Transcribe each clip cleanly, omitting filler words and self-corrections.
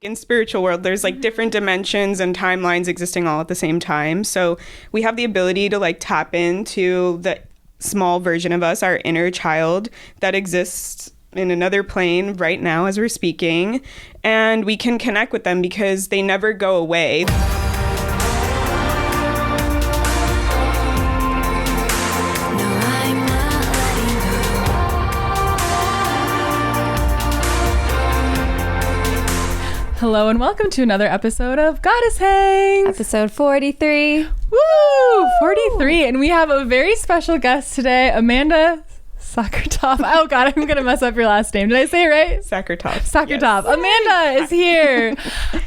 In spiritual world, there's like different dimensions and timelines existing all at the same time. So we have the ability to like tap into the small version of us, our inner child that exists in another plane right now as we're speaking. And we can connect with them because they never go away. Hello and welcome to another episode of Goddess Hangs. Episode 43. Woo! 43. And we have a very special guest today, Amanda Sachartoff. Oh God, I'm going to mess up your last name. Did I say it right? Sachartoff. Sachartoff. Yes. Amanda is here.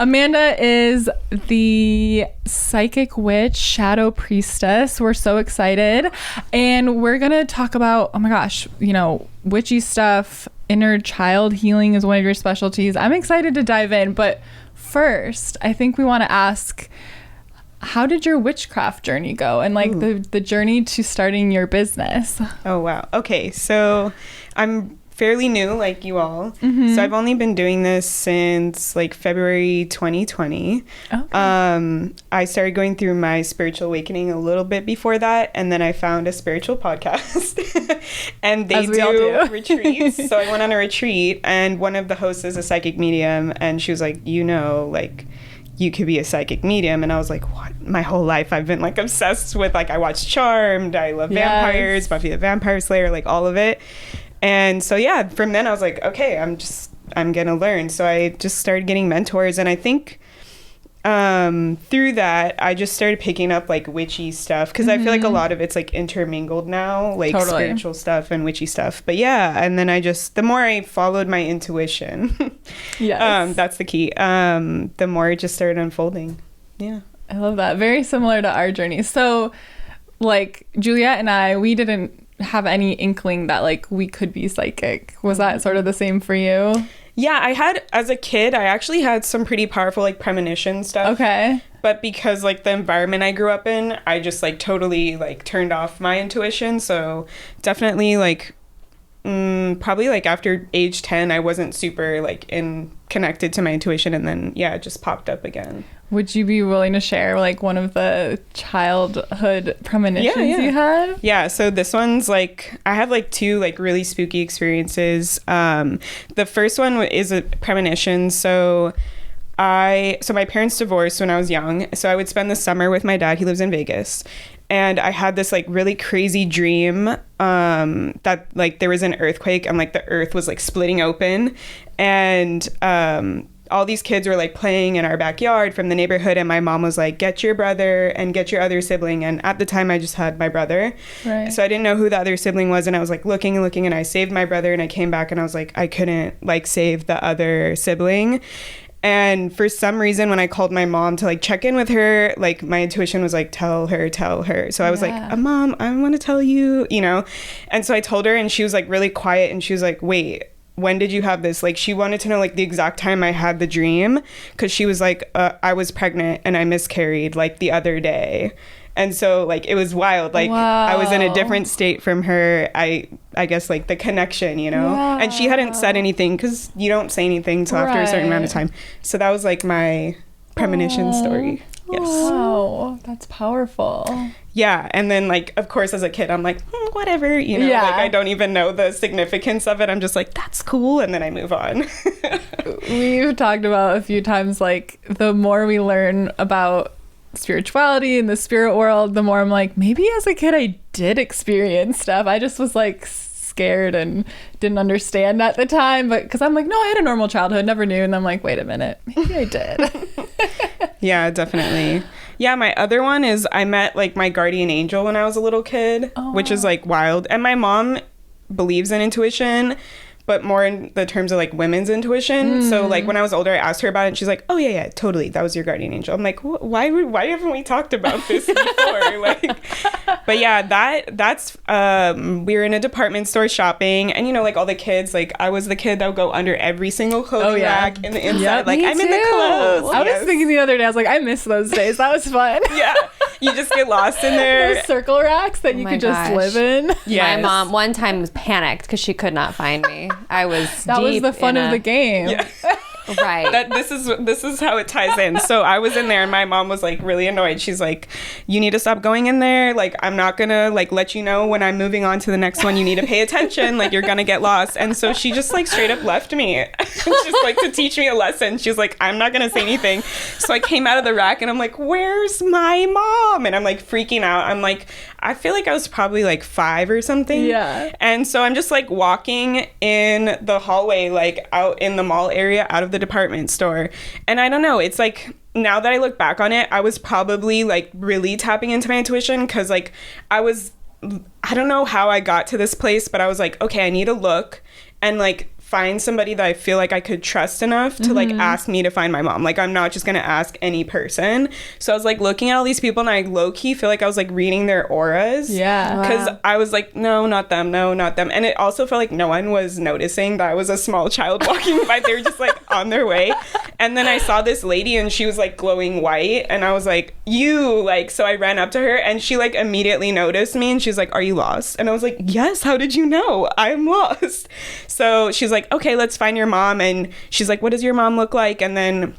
Amanda is the psychic witch, shadow priestess. We're so excited. And we're going to talk about, oh my gosh, witchy stuff. Inner child healing is one of your specialties. I'm excited to dive in, but first, I think we want to ask, how did your witchcraft journey go? And like the journey to starting your business? Oh, wow. Okay, so I'm fairly new, like you all. So I've only been doing this since like February 2020. Okay. I started going through my spiritual awakening a little bit before that, and then I found a spiritual podcast and they do retreats. So I went on a retreat, and one of the hosts is a psychic medium, and she was like, you could be a psychic medium. And I was like, what? My whole life I've been like obsessed with, like, I watched Charmed, I love vampires, Buffy the Vampire Slayer, like all of it. And so, yeah, from then I was like, okay, I'm going to learn. So I just started getting mentors. And I think through that, I just started picking up like witchy stuff. Because I feel like a lot of it's like intermingled now, like spiritual stuff and witchy stuff. But yeah, and then the more I followed my intuition, that's the key, the more it just started unfolding. Yeah. I love that. Very similar to our journey. So like Juliet and I, we didn't have any inkling that like we could be psychic. Was that sort of the same for you? Yeah, I had, as a kid, I actually had some pretty powerful like premonition stuff. Okay. But because like the environment I grew up in, I just like totally like turned off my intuition. So definitely like probably like after age 10, I wasn't super like connected to my intuition, and then it just popped up again. Would you be willing to share like one of the childhood premonitions you had? Yeah, so this one's like, I have like two like really spooky experiences. The first one is a premonition. So my parents divorced when I was young. So I would spend the summer with my dad. He lives in Vegas. And I had this like really crazy dream that like there was an earthquake and like the earth was like splitting open, and all these kids were like playing in our backyard from the neighborhood, and my mom was like, get your brother and get your other sibling. And at the time I just had my brother. Right. So I didn't know who the other sibling was, and I was like looking, and I saved my brother, and I came back and I was like, I couldn't like save the other sibling. And for some reason, when I called my mom to like check in with her, like my intuition was like, tell her. So I was like, Mom, I want to tell you, And so I told her, and she was like really quiet, and she was like, wait, when did you have this? Like, she wanted to know like the exact time I had the dream, because she was like, I was pregnant and I miscarried like the other day. And so like it was wild. Like I was in a different state from her. I guess like the connection, Wow. And she hadn't said anything, because you don't say anything until after a certain amount of time. So that was like my premonition story. Yes. Wow, that's powerful. Yeah, and then like of course as a kid I'm like whatever, like I don't even know the significance of it. I'm just like, that's cool, and then I move on. We've talked about a few times like the more we learn about spirituality and the spirit world, the more I'm like, maybe as a kid I did experience stuff. I just was like scared and didn't understand at the time, but because I'm like, no, I had a normal childhood, never knew. And I'm like, wait a minute, maybe I did. Yeah, definitely. Yeah, my other one is I met like my guardian angel when I was a little kid, which is like wild. And my mom believes in intuition, but more in the terms of like women's intuition. So like when I was older, I asked her about it, and she's like, oh yeah, totally, that was your guardian angel. I'm like, why haven't we talked about this before? Like, but yeah, that's we were in a department store shopping, and like all the kids, like I was the kid that would go under every single clothing rack in the inside. Yep, like I'm in the clothes. I was thinking the other day, I was like, I miss those days. That was fun. Yeah, you just get lost in there. Those circle racks that you could just live in. Yes. My mom one time was panicked because she could not find me. I was that was the fun of the game. Yeah. Right. That this is how it ties in. So I was in there and my mom was like really annoyed. She's like, you need to stop going in there. Like, I'm not gonna like let you know when I'm moving on to the next one. You need to pay attention. Like, you're gonna get lost. And so she just like straight up left me. Just like to teach me a lesson. She was like, I'm not gonna say anything. So I came out of the rack and I'm like, where's my mom? And I'm like freaking out. I'm like, I feel like I was probably like 5 or something. Yeah. And so I'm just like walking in the hallway, like out in the mall area, out of the department store. And I don't know, it's like, now that I look back on it, I was probably like really tapping into my intuition, because like I don't know how I got to this place, but I was like, okay, I need to look and like find somebody that I feel like I could trust enough to like ask me to find my mom. Like, I'm not just gonna ask any person. So I was like looking at all these people and I low-key feel like I was like reading their auras. Yeah. Because I was like, no, not them, no, not them. And it also felt like no one was noticing that I was a small child walking by. They were just like on their way. And then I saw this lady and she was like glowing white and I was like, you, like, so I ran up to her and she like immediately noticed me and she's like, are you lost? And I was like, yes, how did you know? I'm lost. So she's like, okay, let's find your mom. And she's like, what does your mom look like? And then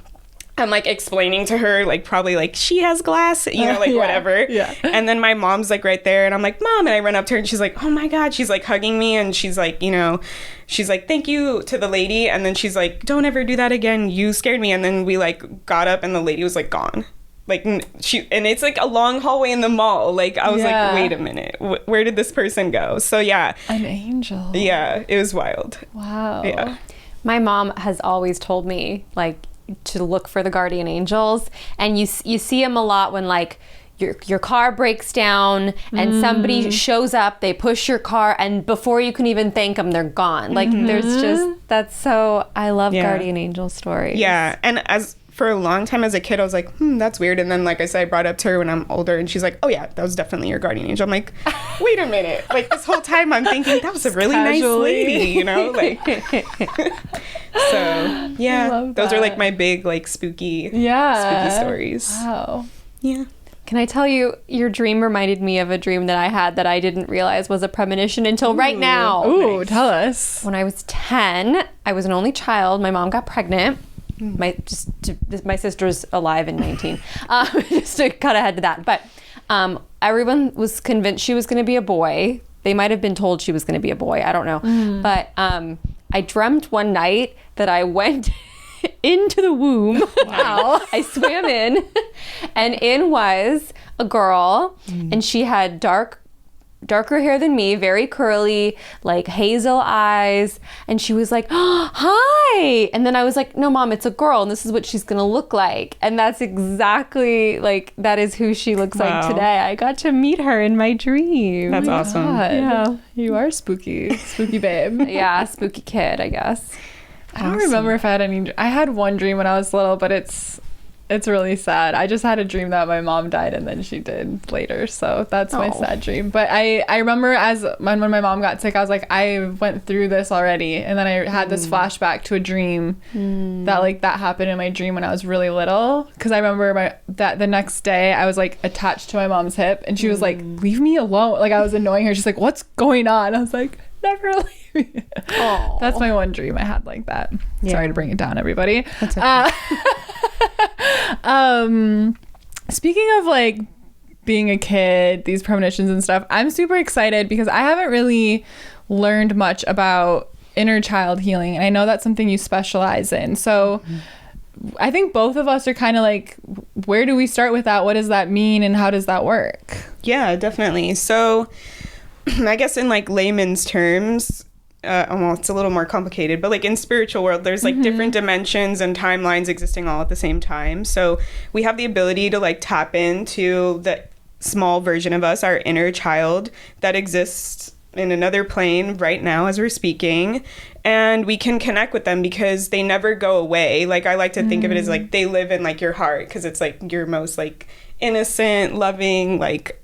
I'm like explaining to her, like, probably like she has glass, you know, like whatever. Yeah. And then my mom's like right there and I'm like, Mom. And I run up to her and she's like, oh my God. She's like hugging me and she's like, you know, she's like, thank you to the lady. And then she's like, don't ever do that again. You scared me. And then we like got up and the lady was like gone. Like and it's like a long hallway in the mall. Like I was like, wait a minute, where did this person go? So yeah, an angel. Yeah, it was wild. Wow. Yeah, My mom has always told me like to look for the guardian angels, and you see them a lot when like your car breaks down and somebody shows up, they push your car, and before you can even thank them, they're gone. Like there's just, that's so, I love guardian angel stories. Yeah, and as for a long time as a kid, I was like, that's weird. And then, like I said, I brought it up to her when I'm older, and she's like, oh yeah, that was definitely your guardian angel. I'm like, wait a minute. Like, this whole time I'm thinking, that was a really nice lady, you know? Like, so, yeah. Those are, like, my big, like, spooky stories. Wow. Yeah. Can I tell you, your dream reminded me of a dream that I had that I didn't realize was a premonition until right now. Ooh, tell us. When I was 10, I was an only child. My mom got pregnant. My sister's alive in 19. Just to cut ahead to that. But everyone was convinced she was going to be a boy. They might have been told she was going to be a boy. I don't know. But I dreamt one night that I went into the womb. Wow. I swam in, and in was a girl, and she had darker hair than me, very curly, like hazel eyes, and she was like, oh, hi. And then I was like, no, Mom, it's a girl, and this is what she's gonna look like. And that's exactly, like, that is who she looks like today. I got to meet her in my dream. That's awesome. God. Yeah. You are spooky babe. Yeah, spooky kid, I guess. I don't remember if I had any. I had one dream when I was little, but it's really sad. I just had a dream that my mom died and then she did later, so that's my sad dream. But I remember when my mom got sick, I was like, I went through this already, and then I had this flashback to a dream that happened in my dream when I was really little, because I remember that the next day I was like attached to my mom's hip, and she was like, leave me alone. Like, I was annoying her. She's like, what's going on? I was like, never leave me. That's my one dream I had like that. Sorry to bring it down, everybody. That's okay. Speaking of like being a kid, these premonitions and stuff, I'm super excited because I haven't really learned much about inner child healing, and I know that's something you specialize in. So I think both of us are kind of like, where do we start with that? What does that mean, and how does that work? Yeah, definitely. So I guess in like layman's terms, well, it's a little more complicated, but like in spiritual world, there's like different dimensions and timelines existing all at the same time. So we have the ability to like tap into the small version of us, our inner child that exists in another plane right now as we're speaking, and we can connect with them because they never go away. Like, I like to think of it as like they live in like your heart, because it's like your most like innocent, loving, like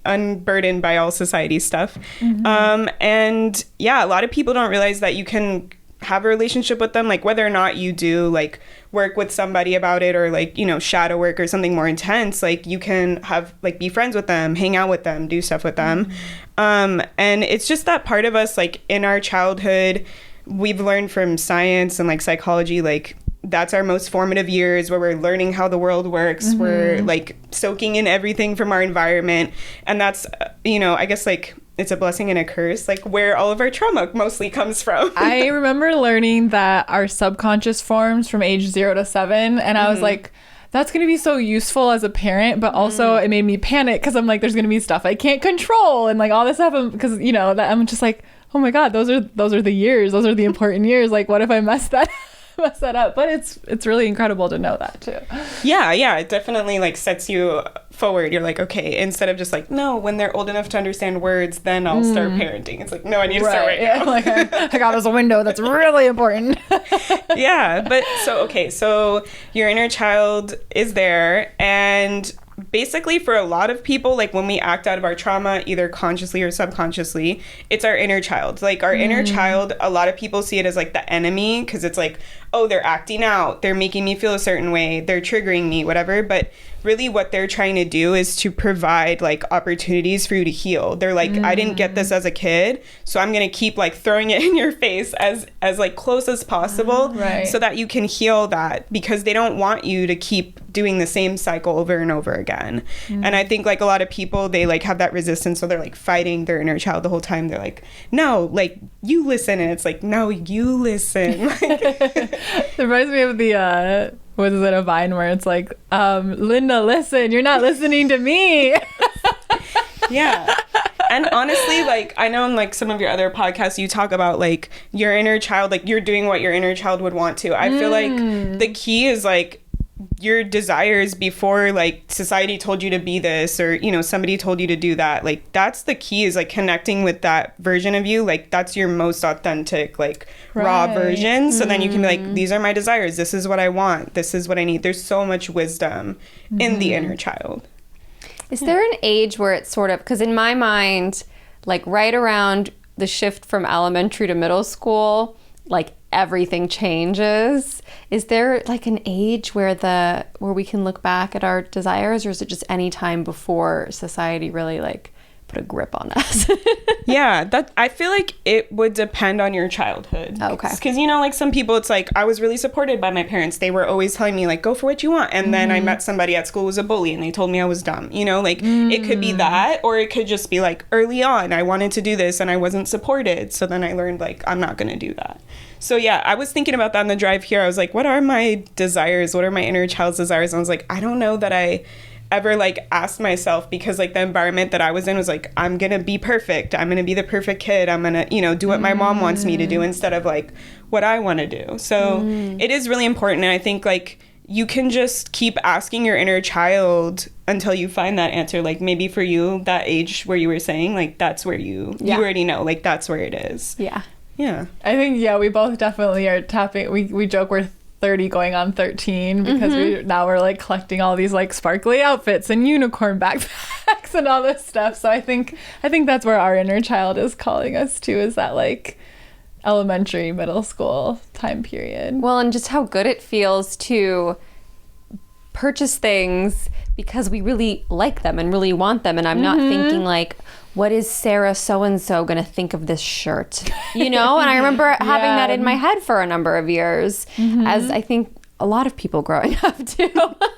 unburdened by all society stuff. And yeah, a lot of people don't realize that you can have a relationship with them, like whether or not you do like work with somebody about it, or like, you know, shadow work or something more intense, like you can have like be friends with them, hang out with them, do stuff with them. And it's just that part of us like in our childhood we've learned from science and like psychology, like that's our most formative years where we're learning how the world works. We're like soaking in everything from our environment. And that's, I guess like it's a blessing and a curse, like where all of our trauma mostly comes from. I remember learning that our subconscious forms from age 0 to 7. And I was like, that's going to be so useful as a parent, but also it made me panic because I'm like, there's going to be stuff I can't control and like all this stuff. Because, that I'm just like, oh my God, those are the years. Those are the important years. Like, what if I mess that up? But it's really incredible to know that too. Yeah. It definitely like sets you forward. You're like, okay, instead of just like, no, when they're old enough to understand words, then I'll start parenting. It's like, no, I need to start right now. Like, I got us a window that's really important. Yeah, but so your inner child is there, and basically for a lot of people, like when we act out of our trauma, either consciously or subconsciously, it's our inner child. Like our inner child, a lot of people see it as like the enemy because it's like, oh, they're acting out, they're making me feel a certain way, they're triggering me, whatever. But really what they're trying to do is to provide like opportunities for you to heal. They're like, I didn't get this as a kid, so I'm going to keep like throwing it in your face as like close as possible so that you can heal that, because they don't want you to keep doing the same cycle over and over again. And I think like a lot of people, they like have that resistance, so they're like fighting their inner child the whole time. They're like, no, like you listen. And it's like, no, you listen. It reminds me of the what is it, a Vine where it's like, Linda, listen, you're not listening to me. Yeah. And honestly, like I know in like some of your other podcasts you talk about like your inner child, like you're doing what your inner child would want to. I feel like the key is like your desires before like society told you to be this, or somebody told you to do that. Like that's the key, is like connecting with that version of you. Like that's your most authentic, like raw version. So then you can be like, these are my desires, this is what I want, this is what I need. There's so much wisdom in the inner child. Is there an age where it's sort of, because in my mind, like right around the shift from elementary to middle school, like everything changes. Is there like an age where we can look back at our desires, or is it just any time before society really like put a grip on us? Yeah, that I feel like it would depend on your childhood. Okay. Because like some people, it's like I was really supported by my parents. They were always telling me like, go for what you want. And then I met somebody at school who was a bully and they told me I was dumb. Like it could be that, or it could just be like early on I wanted to do this and I wasn't supported. So then I learned like I'm not going to do that. So yeah, I was thinking about that on the drive here. I was like, what are my desires? What are my inner child's desires? And I was like, I don't know that I ever like asked myself, because like the environment that I was in was like, I'm gonna be perfect, I'm gonna be the perfect kid, I'm gonna do what my mom wants me to do instead of like what I want to do. So it is really important, and I think like you can just keep asking your inner child until you find that answer. Like maybe for you, that age where you were saying like that's where you already know, like that's where it is. Yeah, I think we both definitely are tapping. We joke we're 30 going on 13 because we're like collecting all these like sparkly outfits and unicorn backpacks and all this stuff. So I think that's where our inner child is calling us to, is that like elementary, middle school time period. Well, and just how good it feels to purchase things because we really like them and really want them, and I'm not thinking like, what is Sarah so-and-so gonna think of this shirt? And I remember having that in my head for a number of years, as I think a lot of people growing up too.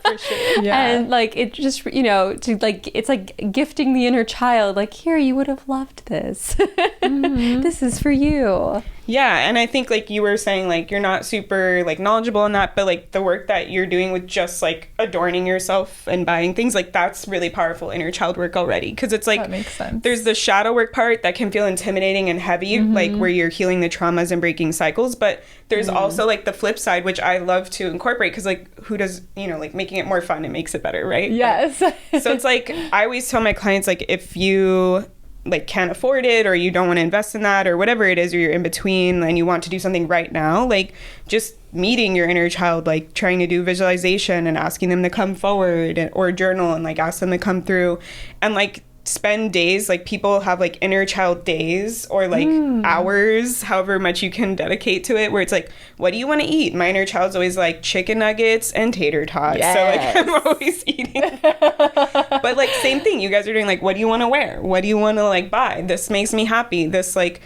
for sure. Yeah. And like it just to like, it's like gifting the inner child, like, here, you would have loved this. This is for you. Yeah, and I think like you were saying, like you're not super like knowledgeable on that, but like the work that you're doing with just like adorning yourself and buying things, like that's really powerful inner child work already, because it's like, that makes sense. There's the shadow work part that can feel intimidating and heavy, like where you're healing the traumas and breaking cycles, but there's also like the flip side, which I love to incorporate, because like who does, like making it more fun, it makes it better, right? Yes. So it's like I always tell my clients, like if you like can't afford it, or you don't want to invest in that, or whatever it is, or you're in between and you want to do something right now, like just meeting your inner child, like trying to do visualization and asking them to come forward, or journal and like ask them to come through, and like spend days, like people have like inner child days, or like hours, however much you can dedicate to it, where it's like, what do you want to eat? My inner child's always like chicken nuggets and tater tots. Yes. So like I'm always eating. But like same thing, you guys are doing, like, what do you want to wear? What do you want to like buy? This makes me happy. This like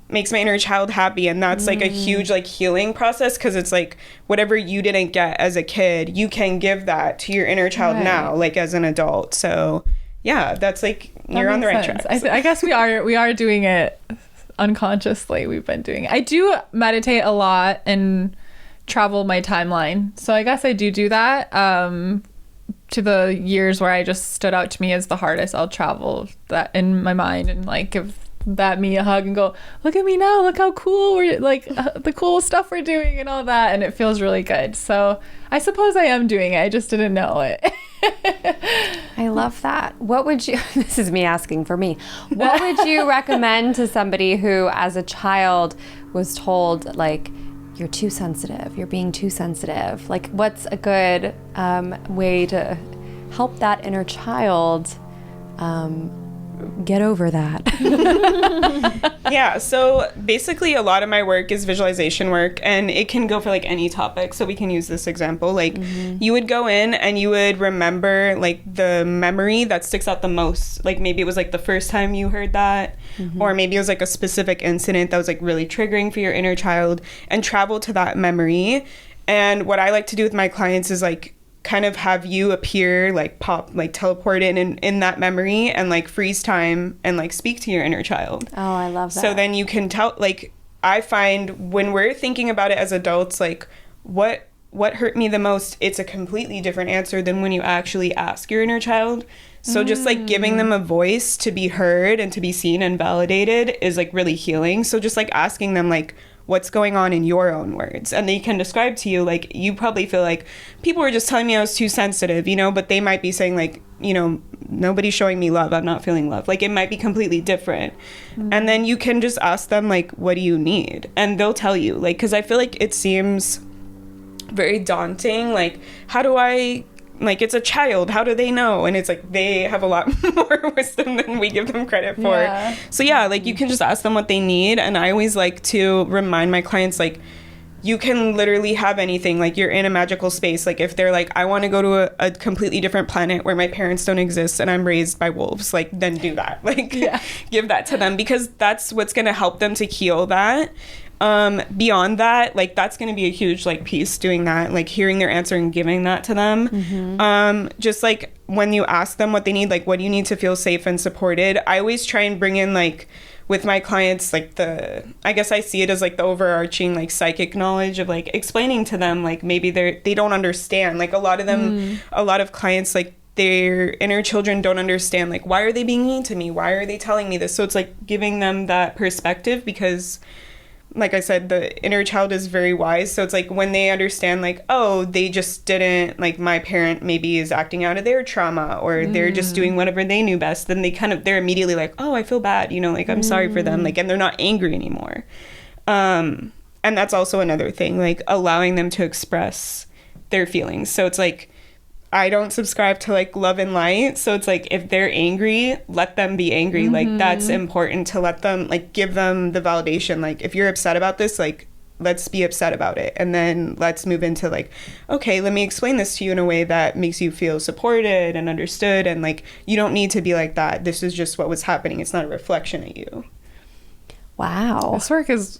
makes my inner child happy. And that's like a huge like healing process, because it's like whatever you didn't get as a kid, you can give that to your inner child now, like as an adult. So yeah, that's like, you're on the right track. I guess we are doing it unconsciously. We've been doing it. I do meditate a lot and travel my timeline. So I guess I do that. To the years where I just stood out to me as the hardest, I'll travel that in my mind and like give that me a hug and go, look at me now, look how cool we're like, the cool stuff we're doing and all that, and it feels really good. So I suppose I am doing it, I just didn't know it. I love that. What would you, this is me asking for me, what would you recommend to somebody who as a child was told like, you're too sensitive, you're being too sensitive? Like, what's a good way to help that inner child get over that? Yeah, so basically a lot of my work is visualization work, and it can go for like any topic. So we can use this example. Like you would go in and you would remember like the memory that sticks out the most. Like maybe it was like the first time you heard that, or maybe it was like a specific incident that was like really triggering for your inner child, and travel to that memory. And what I like to do with my clients is like kind of have you appear, like pop, like teleport in that memory and like freeze time and like speak to your inner child. Oh, I love that. So then you can tell, like, I find when we're thinking about it as adults, like what hurt me the most, it's a completely different answer than when you actually ask your inner child. So just like giving them a voice to be heard and to be seen and validated is like really healing. So just like asking them like, what's going on in your own words, and they can describe to you, like, you probably feel like people were just telling me I was too sensitive, you know, but they might be saying like, you know, nobody's showing me love, I'm not feeling love. Like it might be completely different. And then you can just ask them like, what do you need? And they'll tell you, like, because I feel like it seems very daunting, like, how do I, like, it's a child, how do they know? And it's like they have a lot more wisdom than we give them credit for. Yeah. So yeah, like you can just ask them what they need. And I always like to remind my clients, like, you can literally have anything. Like you're in a magical space. Like if they're like, I want to go to a completely different planet where my parents don't exist and I'm raised by wolves, like then do that. Like give that to them, because that's what's going to help them to heal that. Beyond that, like that's going to be a huge like piece, doing that, like hearing their answer and giving that to them. Just like when you ask them what they need, like what do you need to feel safe and supported, I always try and bring in, like with my clients, like I guess I see it as like the overarching like psychic knowledge of like explaining to them, like maybe they don't understand, like a lot of them, a lot of clients, like their inner children don't understand, like why are they being mean to me, why are they telling me this? So it's like giving them that perspective, because like I said, the inner child is very wise. So it's like when they understand, like, oh, they just didn't, like my parent maybe is acting out of their trauma, or they're just doing whatever they knew best, then they're immediately like, oh, I feel bad, you know, like I'm sorry for them, like, and they're not angry anymore. And that's also another thing, like allowing them to express their feelings. So it's like, I don't subscribe to like love and light. So it's like, if they're angry, let them be angry. Like that's important, to let them, like give them the validation. Like if you're upset about this, like let's be upset about it. And then let's move into like, okay, let me explain this to you in a way that makes you feel supported and understood. And like, you don't need to be like that. This is just what was happening. It's not a reflection of you. Wow. This work is...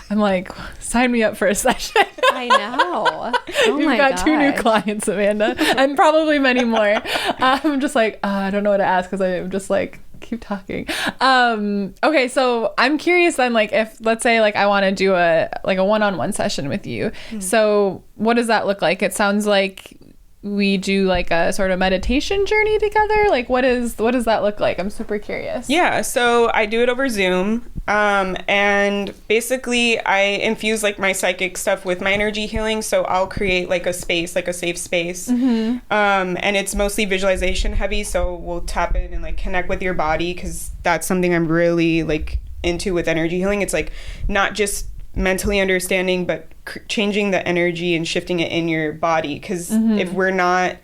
I'm like, sign me up for a session. I know. Oh You've got 2 new clients, Amanda, and probably many more. I'm just like, I don't know what to ask, because I'm just like, keep talking. Okay, so I'm curious then, like if, let's say like I want to do a one-on-one session with you. So what does that look like? It sounds like we do like a sort of meditation journey together. Like what does that look like? I'm super curious. Yeah, so I do it over Zoom. And basically I infuse like my psychic stuff with my energy healing. So I'll create like a space, like a safe space. And it's mostly visualization heavy. So we'll tap in and like connect with your body, because that's something I'm really like into with energy healing. It's like not just mentally understanding, but changing the energy and shifting it in your body. Because if we're not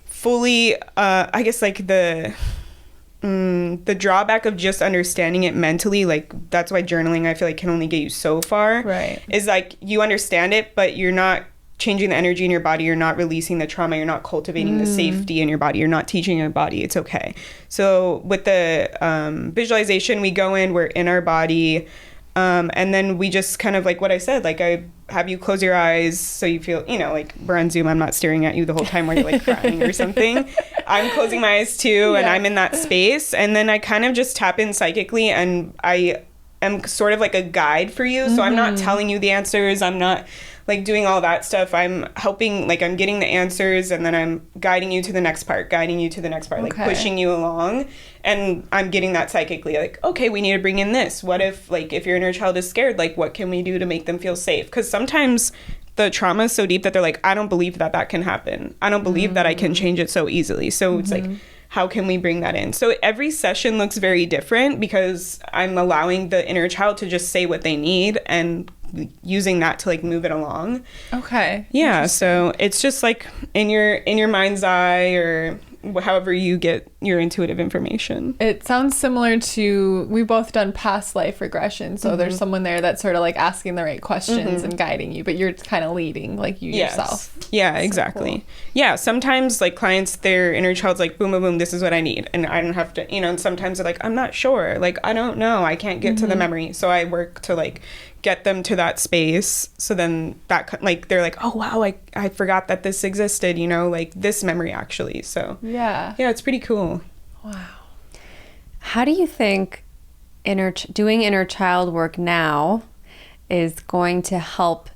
fully, I guess like the drawback of just understanding it mentally, like that's why journaling I feel like can only get you so far. Right. Is like you understand it, but you're not changing the energy in your body, you're not releasing the trauma, you're not cultivating the safety in your body, you're not teaching your body it's okay. So with the visualization, we go in, we're in our body, and then we just kind of like what I said, like I have you close your eyes so you feel, you know, like we're on Zoom, I'm not staring at you the whole time where you're like crying or something. I'm closing my eyes too, and I'm in that space, and then I kind of just tap in psychically, and I am sort of like a guide for you. So I'm not telling you the answers, I'm not like doing all that stuff. I'm helping, like I'm getting the answers, and then I'm guiding you to the next part, like pushing you along. And I'm getting that psychically, like, okay, we need to bring in this. What if, like, if your inner child is scared, like, what can we do to make them feel safe? Because sometimes the trauma is so deep that they're like, I don't believe that that can happen. I don't believe that I can change it so easily. So it's like, how can we bring that in? So every session looks very different because I'm allowing the inner child to just say what they need and using that to like move it along. Okay. Yeah. So it's just like in your mind's eye, or however you get your intuitive information. It sounds similar to, we've both done past life regression. So there's someone there that's sort of like asking the right questions and guiding you, but you're kind of leading like you yourself. Yeah, exactly. Cool. Yeah. Sometimes like clients, their inner child's like, boom, boom, boom, this is what I need. And I don't have to, you know, and sometimes they're like, I'm not sure. Like, I don't know. I can't get to the memory. So I work to like get them to that space. So then that, like, they're like, oh wow, I forgot that this existed, you know, like this memory actually. So yeah, it's pretty cool. Wow. How do you think doing inner child work now is going to help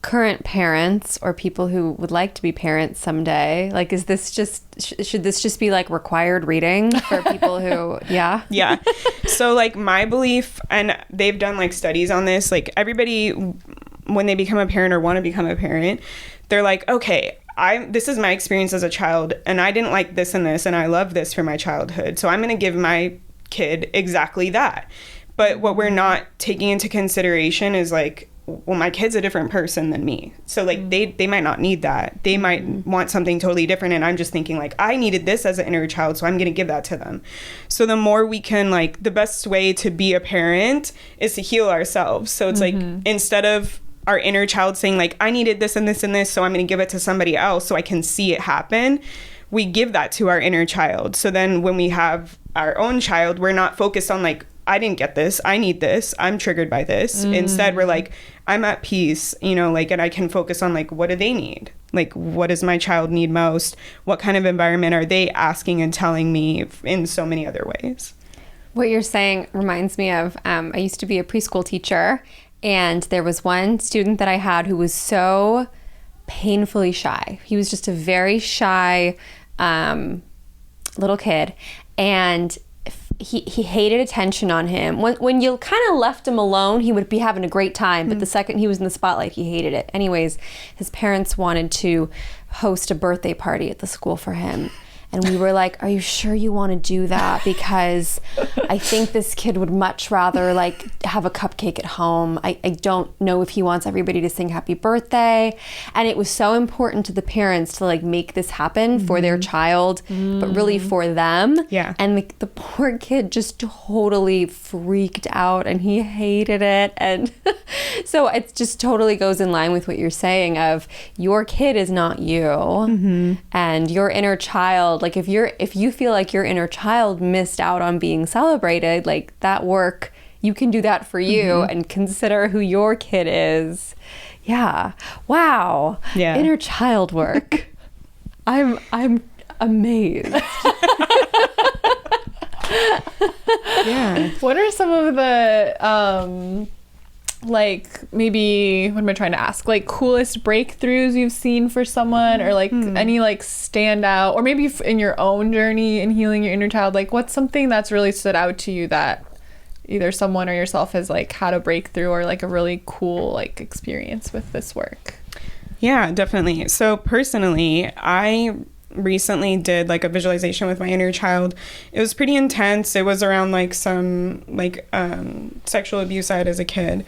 current parents or people who would like to be parents someday? Like, is this should this just be like required reading for people who, yeah. So like my belief, and they've done like studies on this, like everybody, when they become a parent or want to become a parent, they're like, okay, this is my experience as a child, and I didn't like this and this, and I love this for my childhood. So I'm going to give my kid exactly that. But what we're not taking into consideration is like, well, my kid's a different person than me. So like they might not need that. They might want something totally different. And I'm just thinking like, I needed this as an inner child, so I'm going to give that to them. So the more we can, like, the best way to be a parent is to heal ourselves. So it's like, instead of our inner child saying like, I needed this and this and this, so I'm going to give it to somebody else so I can see it happen, we give that to our inner child. So then when we have our own child, we're not focused on like, I didn't get this, I need this, I'm triggered by this. Instead, we're like, I'm at peace, you know, like, and I can focus on like, what do they need? Like, what does my child need most? What kind of environment are they asking and telling me in so many other ways? What you're saying reminds me of, I used to be a preschool teacher, and there was one student that I had who was so painfully shy. He was just a very shy little kid, and he hated attention on him. When you kind of left him alone, he would be having a great time, but the second he was in the spotlight, he hated it. Anyways, his parents wanted to host a birthday party at the school for him. And we were like, are you sure you want to do that? Because I think this kid would much rather like have a cupcake at home. I don't know if he wants everybody to sing happy birthday. And it was so important to the parents to like make this happen for their child, but really for them. Yeah. And the poor kid just totally freaked out, and he hated it. And so it just totally goes in line with what you're saying of your kid is not you, and your inner child. Like if you feel like your inner child missed out on being celebrated, like that work, you can do that for you and consider who your kid is. Yeah. Wow. Yeah. Inner child work. I'm amazed. Yeah. What are some of the like, maybe, what am I trying to ask, like coolest breakthroughs you've seen for someone, or like any like standout, or maybe in your own journey in healing your inner child, like what's something that's really stood out to you that either someone or yourself has like had a breakthrough or like a really cool like experience with this work? Yeah, definitely. So personally, I recently did like a visualization with my inner child. It was pretty intense. It was around like some like sexual abuse I had as a kid.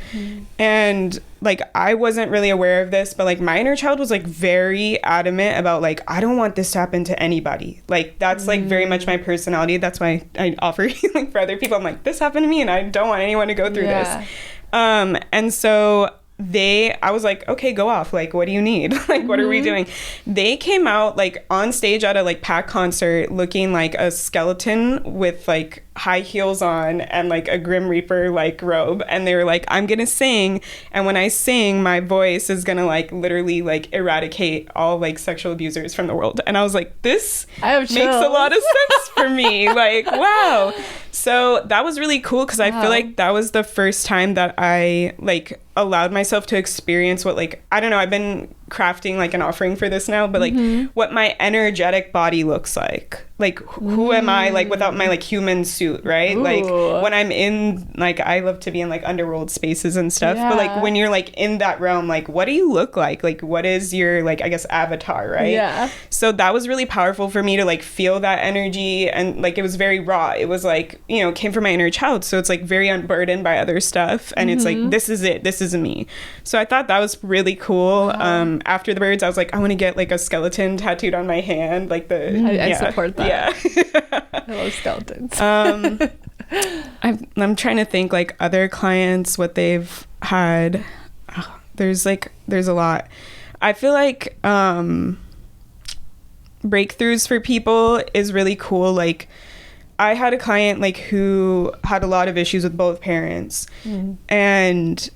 And like I wasn't really aware of this, but like my inner child was like very adamant about like, I don't want this to happen to anybody. Like that's like very much my personality. That's why I offer healing for other people. I'm like, this happened to me and I don't want anyone to go through this. And so I was like, okay, go off. Like, what do you need? Like, what are we doing? They came out like on stage at a like packed concert looking like a skeleton with like high heels on and like a Grim Reaper like robe. And they were like, I'm going to sing. And when I sing, my voice is going to like literally like eradicate all like sexual abusers from the world. And I was like, this makes a lot of sense for me. Like, wow. So that was really cool because I feel like that was the first time that I like allowed myself to experience what like, I don't know, I've been crafting like an offering for this now, but like what my energetic body looks like who am I like without my like human suit, right? Ooh. Like when I'm in like, I love to be in like underworld spaces and stuff, but like when you're like in that realm, like what do you look like what is your like I guess avatar, right? Yeah. So that was really powerful for me to like feel that energy, and like it was very raw. It was like, you know, came from my inner child, so it's like very unburdened by other stuff, and it's like this is me. So I thought that was really cool. After the birds, I was like, I want to get like a skeleton tattooed on my hand, like I support that. Yeah. I love skeletons. I'm trying to think like other clients, what they've had. Oh, there's a lot. I feel like breakthroughs for people is really cool. Like I had a client like who had a lot of issues with both parents, and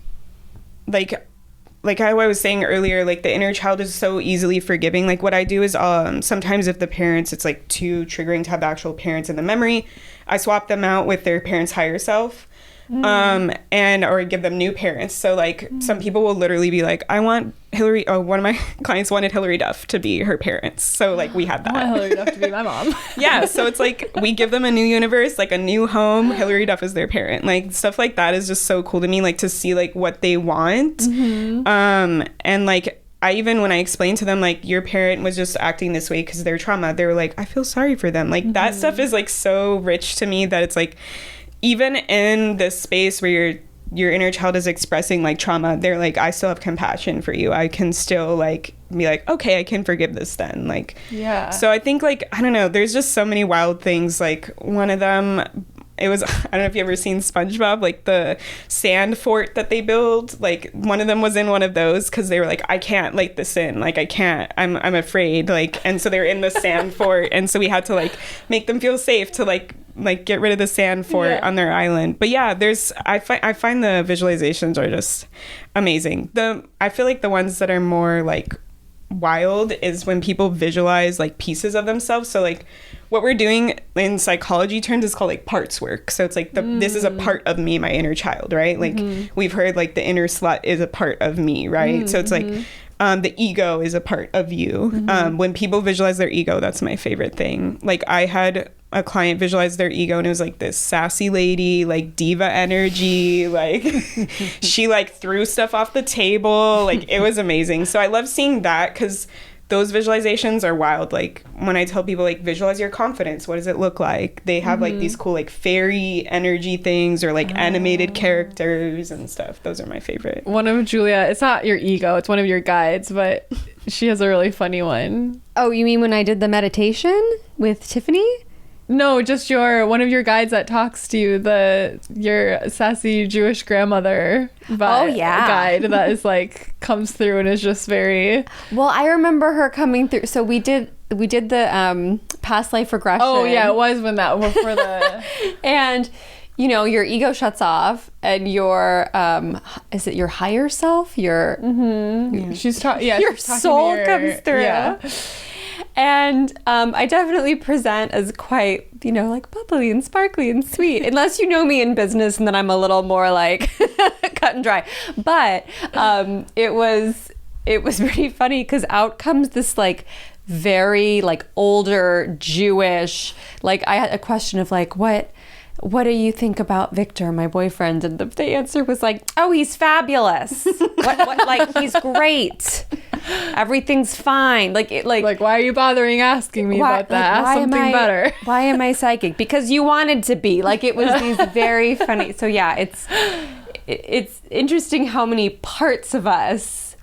like I was saying earlier, like the inner child is so easily forgiving. Like what I do is sometimes if the parents, it's like too triggering to have the actual parents in the memory, I swap them out with their parents' higher self, and or give them new parents. So like some people will literally be like, I want Hillary. Oh, one of my clients wanted Hillary Duff to be her parents. So like we had that. I want Hillary Duff to be my mom. Yeah. So it's like we give them a new universe, like a new home. Hillary Duff is their parent. Like stuff like that is just so cool to me. Like to see like what they want. And like I even when I explained to them like your parent was just acting this way because of their trauma, they were like, I feel sorry for them. Like that stuff is like so rich to me that it's like even in this space where your inner child is expressing like trauma, they're like, I still have compassion for you. I can still like be like, okay, I can forgive this then. Like, yeah. So I think like, I don't know, there's just so many wild things. Like one of them, it was, I don't know if you've ever seen SpongeBob, like the sand fort that they build. Like one of them was in one of those because they were like, I can't let this in. Like I can't, I'm afraid. Like, and so they were in the sand fort. And so we had to like make them feel safe to like get rid of the sand fort on their island. But yeah, I find the visualizations are just amazing. I feel like the ones that are more like wild is when people visualize like pieces of themselves. So like what we're doing in psychology terms is called like parts work. So it's like this is a part of me, my inner child, right? Like we've heard like the inner slut is a part of me, right? So it's like the ego is a part of you. When people visualize their ego, that's my favorite thing. Like I had a client visualize their ego and it was like this sassy lady, like diva energy, like she like threw stuff off the table, like it was amazing. So I love seeing that because those visualizations are wild. Like when I tell people like visualize your confidence, what does it look like? They have like these cool like fairy energy things or like animated characters and stuff. Those are my favorite. One of Julia, it's not your ego, it's one of your guides, but she has a really funny one. Oh, you mean when I did the meditation with Tiffany? No, just one of your guides that talks to you, your sassy Jewish grandmother guide that is like comes through and is just very. Well, I remember her coming through. So we did the past life regression. Oh yeah, it was before the and you know your ego shuts off and your is it your higher self your your soul comes through. Yeah. And I definitely present as quite, you know, like bubbly and sparkly and sweet. Unless you know me in business and then I'm a little more like cut and dry. But it was pretty funny because out comes this like very like older Jewish, like I had a question of like, what do you think about Victor, my boyfriend? And the answer was like, oh, he's fabulous. what like he's great. Everything's fine. Like why are you bothering asking me about that? Ask something better. Why am I psychic? Because you wanted to be. Like it was these very funny. So yeah, it's interesting how many parts of us.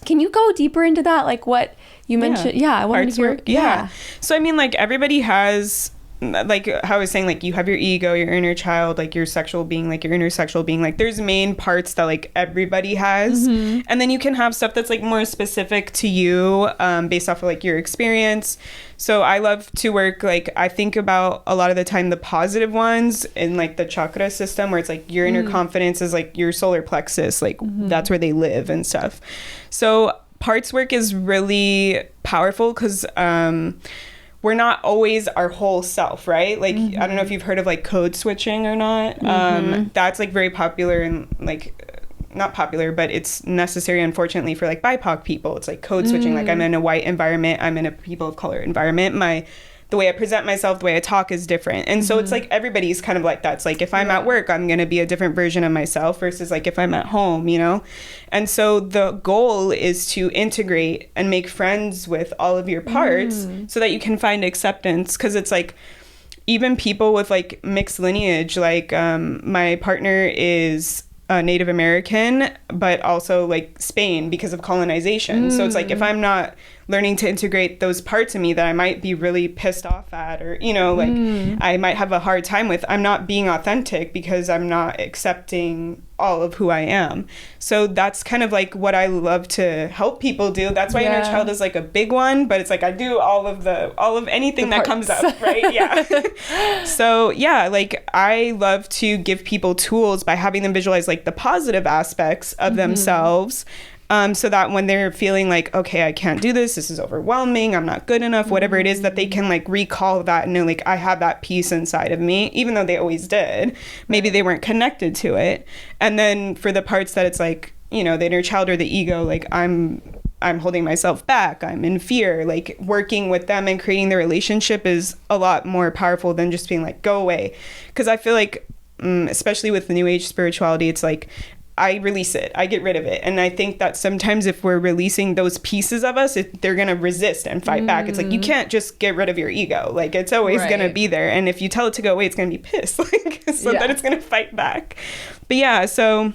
Can you go deeper into that? Like what you mentioned? Yeah, I wanted to hear. Yeah. So I mean, like everybody has like how I was saying, like you have your ego, your inner child, like your sexual being, like your intersexual being, like there's main parts that like everybody has. And then you can have stuff that's like more specific to you, based off of like your experience. So I love to work, like I think about a lot of the time the positive ones in like the chakra system, where it's like your inner confidence is like your solar plexus, like that's where they live and stuff. So parts work is really powerful because we're not always our whole self, right? Like, I don't know if you've heard of like code switching or not. That's like very popular and like, not popular, but it's necessary, unfortunately, for like BIPOC people. It's like code switching. Like I'm in a white environment, I'm in a people of color environment. The way I present myself, the way I talk is different. And so it's like everybody's kind of like that. It's like if I'm at work, I'm going to be a different version of myself versus like if I'm at home, you know? And so the goal is to integrate and make friends with all of your parts so that you can find acceptance. Because it's like even people with like mixed lineage, like my partner is Native American, but also like Spain because of colonization. So it's like if I'm not learning to integrate those parts of me that I might be really pissed off at, or you know, like I might have a hard time with, I'm not being authentic because I'm not accepting all of who I am. So that's kind of like what I love to help people do. That's why inner child is like a big one, but it's like I do all of anything that comes up, right? Yeah. So yeah, like I love to give people tools by having them visualize like the positive aspects of themselves. So that when they're feeling like, okay, I can't do this is overwhelming, I'm not good enough, whatever it is, that they can like recall that and know like I have that peace inside of me, even though they always did. Maybe they weren't connected to it. And then for the parts that it's like, you know, the inner child or the ego, like I'm holding myself back, I'm in fear, like working with them and creating the relationship is a lot more powerful than just being like, go away. Because I feel like, especially with the new age spirituality, it's like, I release it, I get rid of it. And I think that sometimes if we're releasing those pieces of us, they're going to resist and fight back. It's like, you can't just get rid of your ego. Like it's always going to be there. And if you tell it to go away, it's going to be pissed. Like, so that it's going to fight back. But yeah, so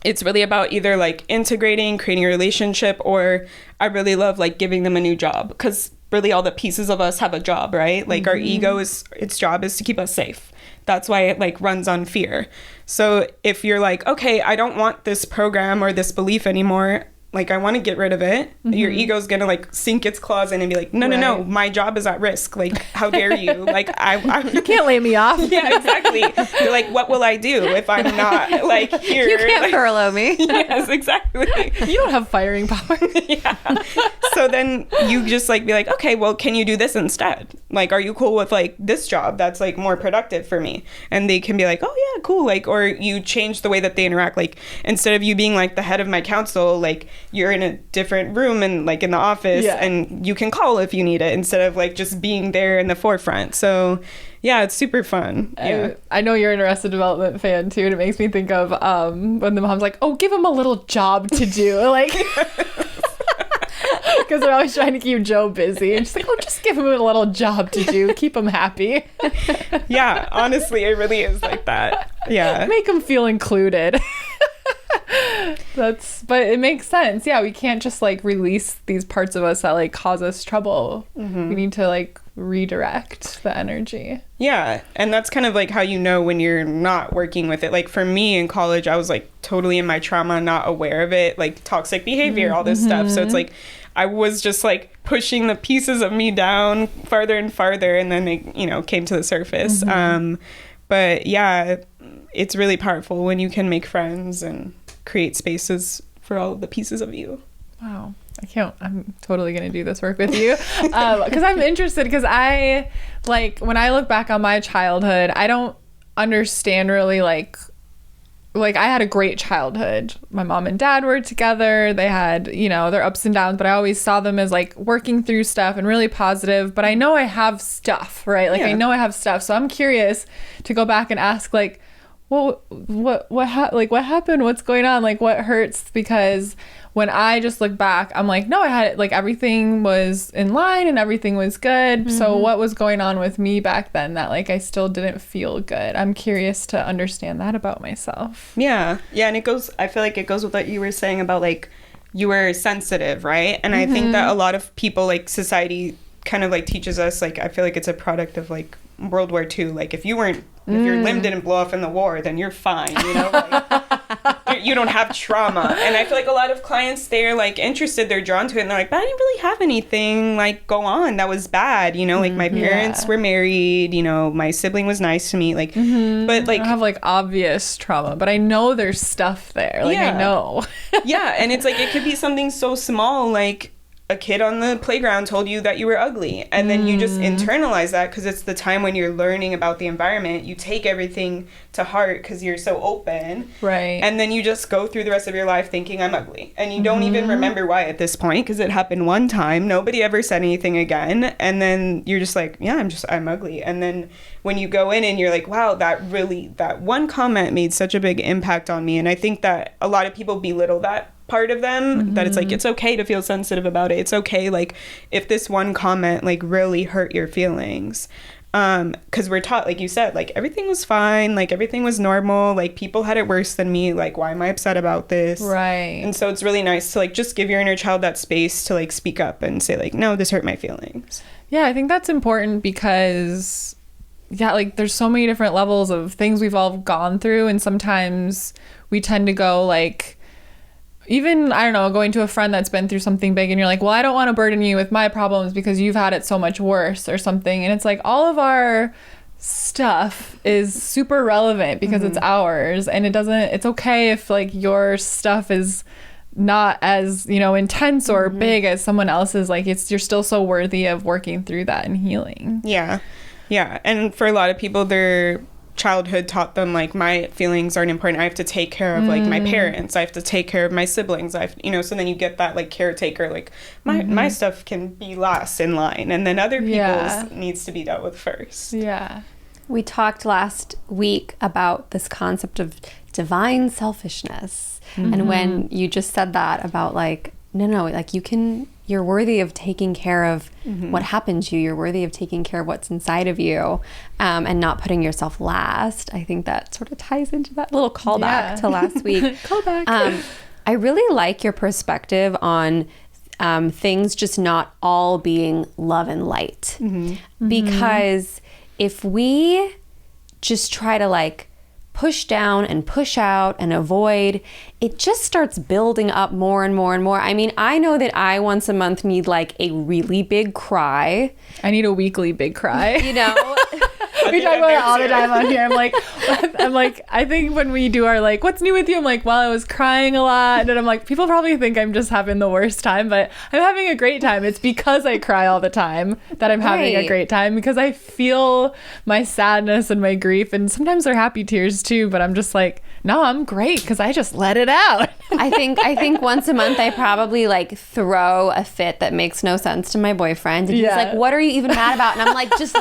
it's really about either like integrating, creating a relationship, or I really love like giving them a new job, because really all the pieces of us have a job, right? Like our ego its job is to keep us safe. That's why it like runs on fear. So if you're like, okay, I don't want this program or this belief anymore, like I want to get rid of it, your ego's gonna like sink its claws in and be like, no, my job is at risk, like how dare you, like I you can't lay me off. Yeah, exactly. You're like, what will I do if I'm not like here? You can't like, furlough me. Yes, exactly. You don't have firing power. Yeah. So then you just like be like, okay, well, can you do this instead? Like, are you cool with like this job that's like more productive for me? And they can be like, oh yeah, cool. Like, or you change the way that they interact. Like instead of you being like the head of my council, like you're in a different room and like in the office and you can call if you need it, instead of like just being there in the forefront. So yeah, it's super fun. Yeah. I know you're an Arrested Development fan too, and it makes me think of when the mom's like, oh, give him a little job to do, like because they're always trying to keep Joe busy, and she's like, oh, just give him a little job to do, keep him happy. Yeah, honestly, it really is like that. Yeah, make him feel included. But it makes sense. Yeah, we can't just like release these parts of us that like cause us trouble. We need to like redirect the energy. Yeah, and that's kind of like how you know when you're not working with it. Like for me in college, I was like totally in my trauma, not aware of it, like toxic behavior, all this stuff. So it's like I was just like pushing the pieces of me down farther and farther, and then they, you know, came to the surface. But yeah, it's really powerful when you can make friends and create spaces for all of the pieces of you. Wow. I'm totally going to do this work with you. Because I'm interested, because I, like, when I look back on my childhood, I don't understand really, like I had a great childhood. My mom and dad were together. They had, you know, their ups and downs, but I always saw them as like working through stuff and really positive. But I know I have stuff, right? Like I know I have stuff. So I'm curious to go back and ask, like, well, what happened? What's going on? Like, what hurts? Because when I just look back, I'm like, no, I had it, like everything was in line and everything was good. So what was going on with me back then that like I still didn't feel good? I'm curious to understand that about myself. Yeah. And I feel like it goes with what you were saying about like you were sensitive, right? And I think that a lot of people, like society kind of like teaches us, like I feel like it's a product of like World War II. Like, if your limb didn't blow off in the war, then you're fine, you know? Like, you don't have trauma. And I feel like a lot of clients, they're, like, interested, they're drawn to it, and they're like, but I didn't really have anything, like, go on that was bad, you know? Like, my parents were married, you know, my sibling was nice to me, like, but, like... I don't have, like, obvious trauma, but I know there's stuff there. Like, I know. Yeah, and it's, like, it could be something so small, like... a kid on the playground told you that you were ugly, and then you just internalize that because it's the time when you're learning about the environment. You take everything to heart because you're so open, right? And then you just go through the rest of your life thinking I'm ugly, and you don't even remember why at this point because it happened one time. Nobody ever said anything again, and then you're just like, yeah, I'm ugly. And then when you go in and you're like, wow, that one comment made such a big impact on me. And I think that a lot of people belittle that part of them, that it's like, it's okay to feel sensitive about it. It's okay, like, if this one comment, like, really hurt your feelings. Because we're taught, like you said, like, everything was fine, like, everything was normal, like, people had it worse than me, like, why am I upset about this? Right. And so it's really nice to, like, just give your inner child that space to, like, speak up and say, like, no, this hurt my feelings. Yeah, I think that's important because... yeah, like, there's so many different levels of things we've all gone through, and sometimes we tend to go, like, even, I don't know, going to a friend that's been through something big, and you're like, well, I don't want to burden you with my problems because you've had it so much worse or something. And it's like, all of our stuff is super relevant because it's ours, and it's okay if, like, your stuff is not as, you know, intense or big as someone else's. Like, you're still so worthy of working through that and healing. Yeah. And for a lot of people, their childhood taught them, like, my feelings aren't important. I have to take care of, like, my parents. I have to take care of my siblings. So then you get that, like, caretaker, like, my stuff can be last in line, and then other people's needs to be dealt with first. Yeah. We talked last week about this concept of divine selfishness. And when you just said that about, like, no, like, you're worthy of taking care of what happened to you. You're worthy of taking care of what's inside of you, and not putting yourself last. I think that sort of ties into that little callback to last week. Callback. I really like your perspective on things just not all being love and light. Because if we just try to, like, push down and push out and avoid, it just starts building up more and more and more. I mean, I know that I once a month need, like, a really big cry. I need a weekly big cry. You know? We talk about it all the time on here. I'm like, I think when we do our, like, what's new with you? I'm like, well, I was crying a lot. And then I'm like, people probably think I'm just having the worst time, but I'm having a great time. It's because I cry all the time that I'm having a great time, because I feel my sadness and my grief. And sometimes they're happy tears too, but I'm just like, no, I'm great because I just let it out. I think once a month I probably, like, throw a fit that makes no sense to my boyfriend, and he's like, what are you even mad about? And I'm like, just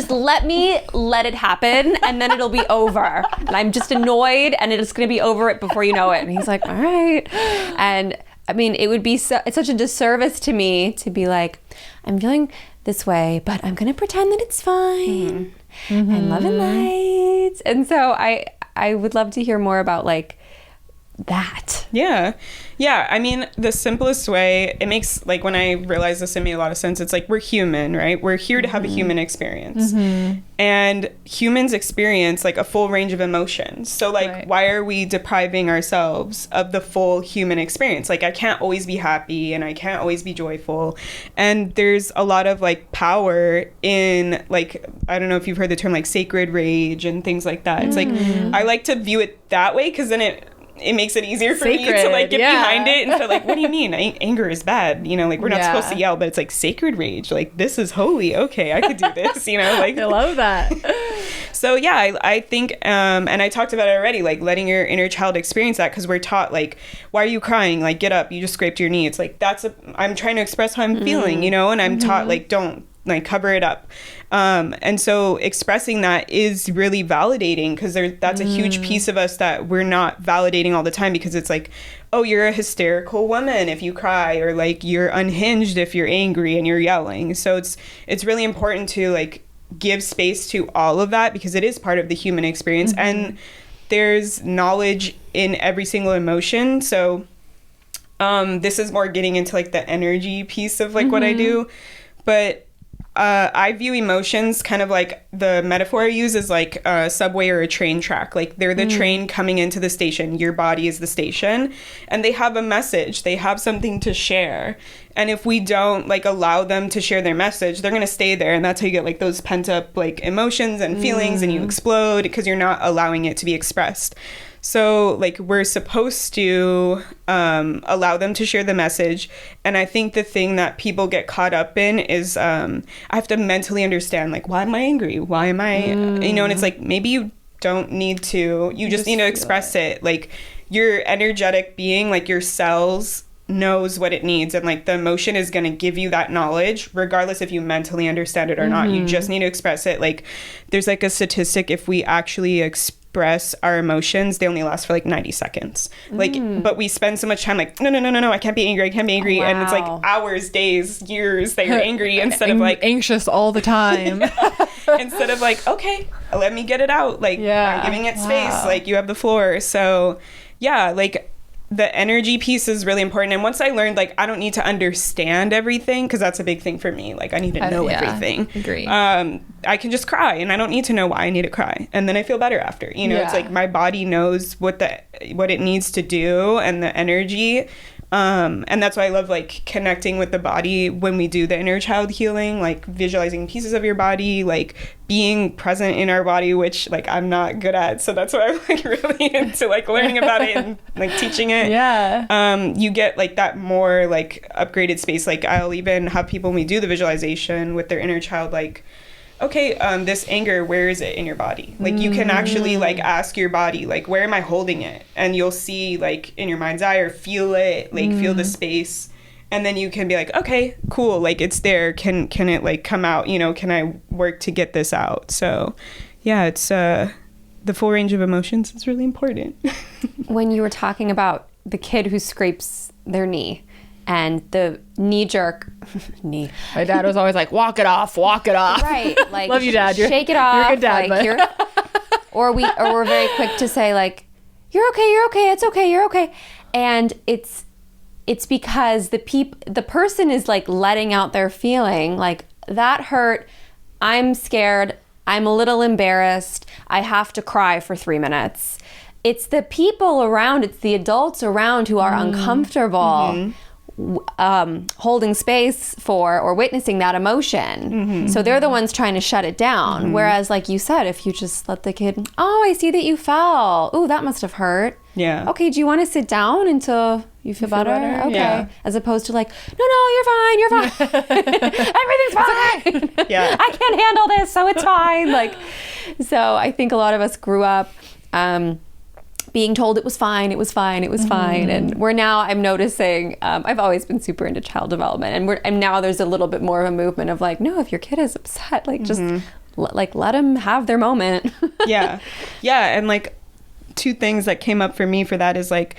let me let it happen, and then it'll be over, and I'm just annoyed, and it's gonna be over it before you know it. And he's like, all right. And I mean, it's such a disservice to me to be like, I'm feeling this way, but I'm gonna pretend that it's fine and love and light. And so I would love to hear more about, like, that. Yeah, I mean, the simplest way, it makes, like, when I realized this, it made a lot of sense. It's like, we're human, right? We're here to have a human experience. And humans experience, like, a full range of emotions. So, like, why are we depriving ourselves of the full human experience? Like, I can't always be happy, and I can't always be joyful. And there's a lot of, like, power in, like, I don't know if you've heard the term, like, sacred rage and things like that. It's like, I like to view it that way, because then it makes it easier for me to, like, get behind it. And so, like, what do you mean? Anger is bad. You know, like, we're not supposed to yell, but it's like sacred rage. Like, this is holy. Okay, I could do this, you know? Like, I love that. So, yeah, I think, and I talked about it already, like, letting your inner child experience that, because we're taught, like, why are you crying? Like, get up. You just scraped your knee. It's like, I'm trying to express how I'm feeling, you know? And I'm taught, like, don't, like, cover it up. And so expressing that is really validating, because that's a huge piece of us that we're not validating all the time, because it's like, oh, you're a hysterical woman if you cry, or, like, you're unhinged if you're angry and you're yelling. So it's really important to, like, give space to all of that, because it is part of the human experience. And there's knowledge in every single emotion. So this is more getting into, like, the energy piece of, like, what I do. But I view emotions kind of like the metaphor I use is like a subway or a train track. Like they're the train coming into the station. Your body is the station, and they have a message. They have something to share. And if we don't like allow them to share their message, they're going to stay there. And that's how you get like those pent up like emotions and feelings and you explode because you're not allowing it to be expressed. So like we're supposed to allow them to share the message. And I think the thing that people get caught up in is I have to mentally understand, like, why am I angry? Why am I, you know, and it's like, maybe you don't need to, you just need to express it. Like your energetic being, like your cells knows what it needs, and like the emotion is going to give you that knowledge regardless if you mentally understand it or not. You just need to express it. Like there's like a statistic, if we actually express our emotions, they only last for like 90 seconds. Like but we spend so much time like no, I can't be angry, Wow. and it's like hours, days, years that you're angry instead of like anxious all the time. instead of like, okay, let me get it out, like I'm giving it space, like you have the floor. So yeah, like the energy piece is really important. And once I learned, like, I don't need to understand everything, because that's a big thing for me. Like, I need to know everything. Agree. I can just cry, and I don't need to know why I need to cry. And then I feel better after. You know, it's like my body knows what it needs to do, and the energy. And that's why I love like connecting with the body when we do the inner child healing, like visualizing pieces of your body, like being present in our body, which like I'm not good at. So that's why I'm like really into like learning about it and like teaching it. Yeah. You get like that more like upgraded space. Like I'll even have people, when we do the visualization with their inner child, like, okay, this anger, where is it in your body? Like you can actually like ask your body, like, where am I holding it? And you'll see like in your mind's eye or feel it, like feel the space. And then you can be like, okay, cool. Like it's there. Can it like come out? You know, can I work to get this out? So yeah, it's the full range of emotions is really important. When you were talking about the kid who scrapes their knee, and the knee-jerk knee. My dad was always like, walk it off. Right. Like, love you, Dad. Shake it off. You're a good dad, like, or we're very quick to say like, you're okay, it's okay, you're okay. And it's because the person is like letting out their feeling, like, that hurt, I'm scared, I'm a little embarrassed, I have to cry for 3 minutes. It's the people around, it's the adults around who are uncomfortable holding space for or witnessing that emotion. So they're the ones trying to shut it down. Whereas, like you said, if you just let the kid, oh, I see that you fell. Oh, that must have hurt. Yeah. Okay, do you want to sit down until you feel better? Okay. Yeah. As opposed to like, no, you're fine. Everything's fine. Yeah. I can't handle this, so it's fine. Like, so I think a lot of us grew up being told it was fine. And we're now, I'm noticing, I've always been super into child development, and now there's a little bit more of a movement of like, no, if your kid is upset, like just like let them have their moment. Yeah. And like 2 things that came up for me for that is like,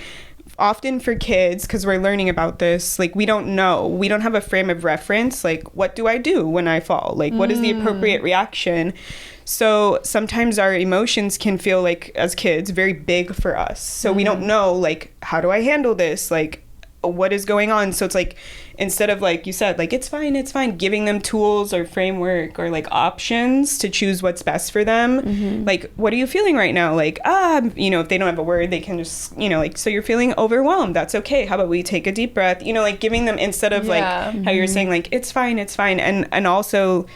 often for kids, because we're learning about this, like we don't have a frame of reference. Like, what do I do when I fall? Like, what is the appropriate reaction? So sometimes our emotions can feel like, as kids, very big for us. So we don't know, like, how do I handle this? Like, what is going on? So it's like, instead of like you said, like, it's fine, giving them tools or framework or like options to choose what's best for them. Like, what are you feeling right now? Like, you know, if they don't have a word, they can just, you know, like, so you're feeling overwhelmed. That's okay. How about we take a deep breath? You know, like giving them, instead of like how you're saying, like, it's fine. And also,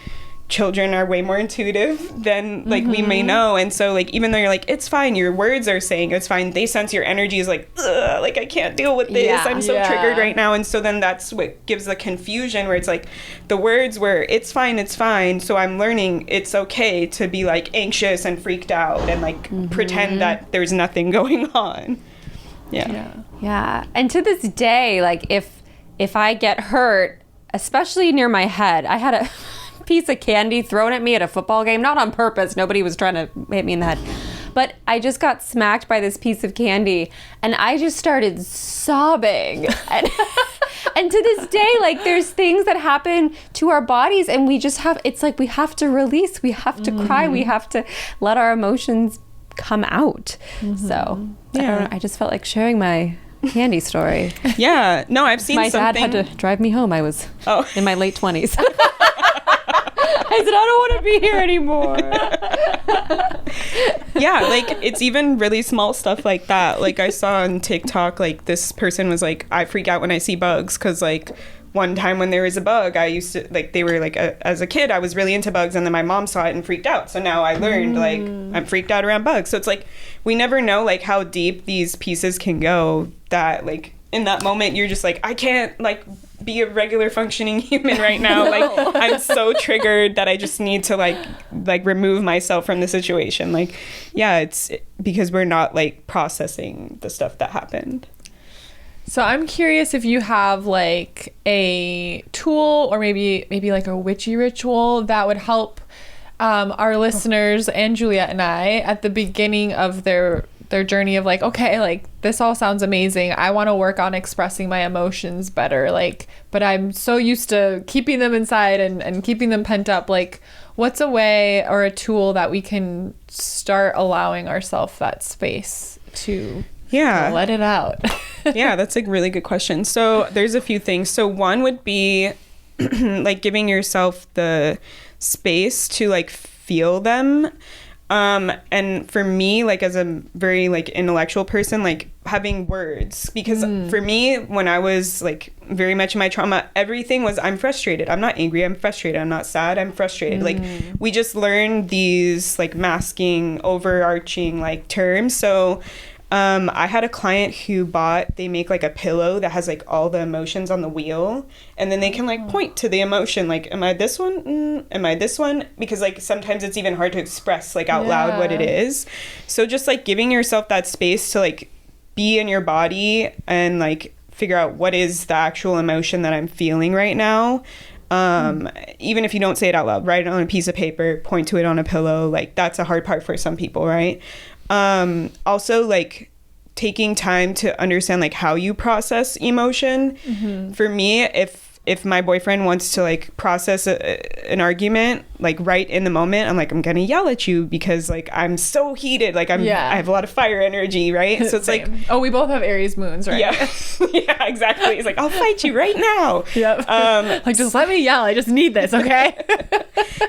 children are way more intuitive than like we may know, and so like even though you're like, it's fine, your words are saying it's fine, they sense your energy is like, ugh, like I can't deal with this, I'm so triggered right now. And so then that's what gives the confusion, where it's like the words were it's fine, so I'm learning it's okay to be like anxious and freaked out and like pretend that there's nothing going on. Yeah. And to this day, like if I get hurt, especially near my head, I had a piece of candy thrown at me at a football game, not on purpose, nobody was trying to hit me in the head, but I just got smacked by this piece of candy and I just started sobbing. And to this day, like, there's things that happen to our bodies and we just have, it's like we have to release, we have to cry, we have to let our emotions come out. So I just felt like sharing my candy story. Yeah, no, I've seen my something. dad had to drive me home. I was in my late 20s. I said, I don't want to be here anymore. Yeah, like it's even really small stuff like that. Like I saw on TikTok, like this person was like, I freak out when I see bugs because like one time when there was a bug, I used to like, they were like, as a kid, I was really into bugs, and then my mom saw it and freaked out. So now I learned like I'm freaked out around bugs. So it's like we never know like how deep these pieces can go, that like in that moment you're just like, I can't like be a regular functioning human right now. Like I'm so triggered that I just need to like remove myself from the situation. Like, yeah, it's because we're not like processing the stuff that happened. So I'm curious if you have like a tool or maybe like a witchy ritual that would help our listeners and Juliet and I at the beginning of their journey of like, okay, like this all sounds amazing. I want to work on expressing my emotions better. Like, but I'm so used to keeping them inside and keeping them pent up. Like, what's a way or a tool that we can start allowing ourselves that space to let it out? Yeah, that's a really good question. So there's a few things. So one would be like giving yourself the space to like feel them. And for me, like as a very like intellectual person, like having words, because for me, when I was like very much in my trauma, everything was, I'm frustrated. I'm not angry. I'm frustrated. I'm not sad. I'm frustrated. Like we just learned these like masking, overarching like terms. So I had a client who they make like a pillow that has like all the emotions on the wheel, and then they can like point to the emotion, like, am I this one? Am I this one? Because like sometimes it's even hard to express like out loud what it is. So just like giving yourself that space to like be in your body and like figure out what is the actual emotion that I'm feeling right now. Even if you don't say it out loud, write it on a piece of paper, point to it on a pillow. Like that's a hard part for some people, right? Also like taking time to understand like how you process emotion. For me, if my boyfriend wants to like process an argument like right in the moment, I'm like, I'm gonna yell at you because like I'm so heated, like I have a lot of fire energy, right? So it's like, oh, we both have Aries moons, right? Yeah. Yeah, exactly. It's like, I'll fight you right now. Like just let me yell, I just need this, okay?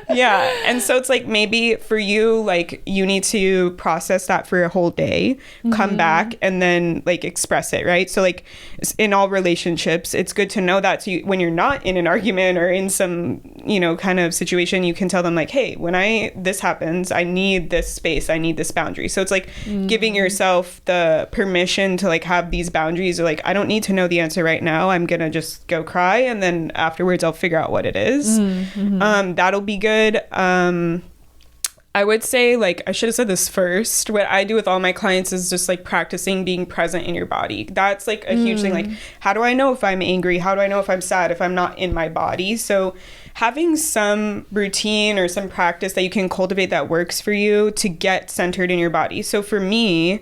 Yeah. And so it's like maybe for you, like you need to process that for a whole day, come back and then like express it, right? So like in all relationships, it's good to know that, so when you're not in an argument or in some, you know, kind of situation, you can tell them like, hey, when this happens, I need this space, I need this boundary. So it's like giving yourself the permission to like have these boundaries, or like, I don't need to know the answer right now, I'm gonna just go cry, and then afterwards I'll figure out what it is. That'll be good. I would say, like, I should have said this first. What I do with all my clients is just like practicing being present in your body. That's like a huge thing. Like, how do I know if I'm angry? How do I know if I'm sad if I'm not in my body? So having some routine or some practice that you can cultivate that works for you to get centered in your body. So for me,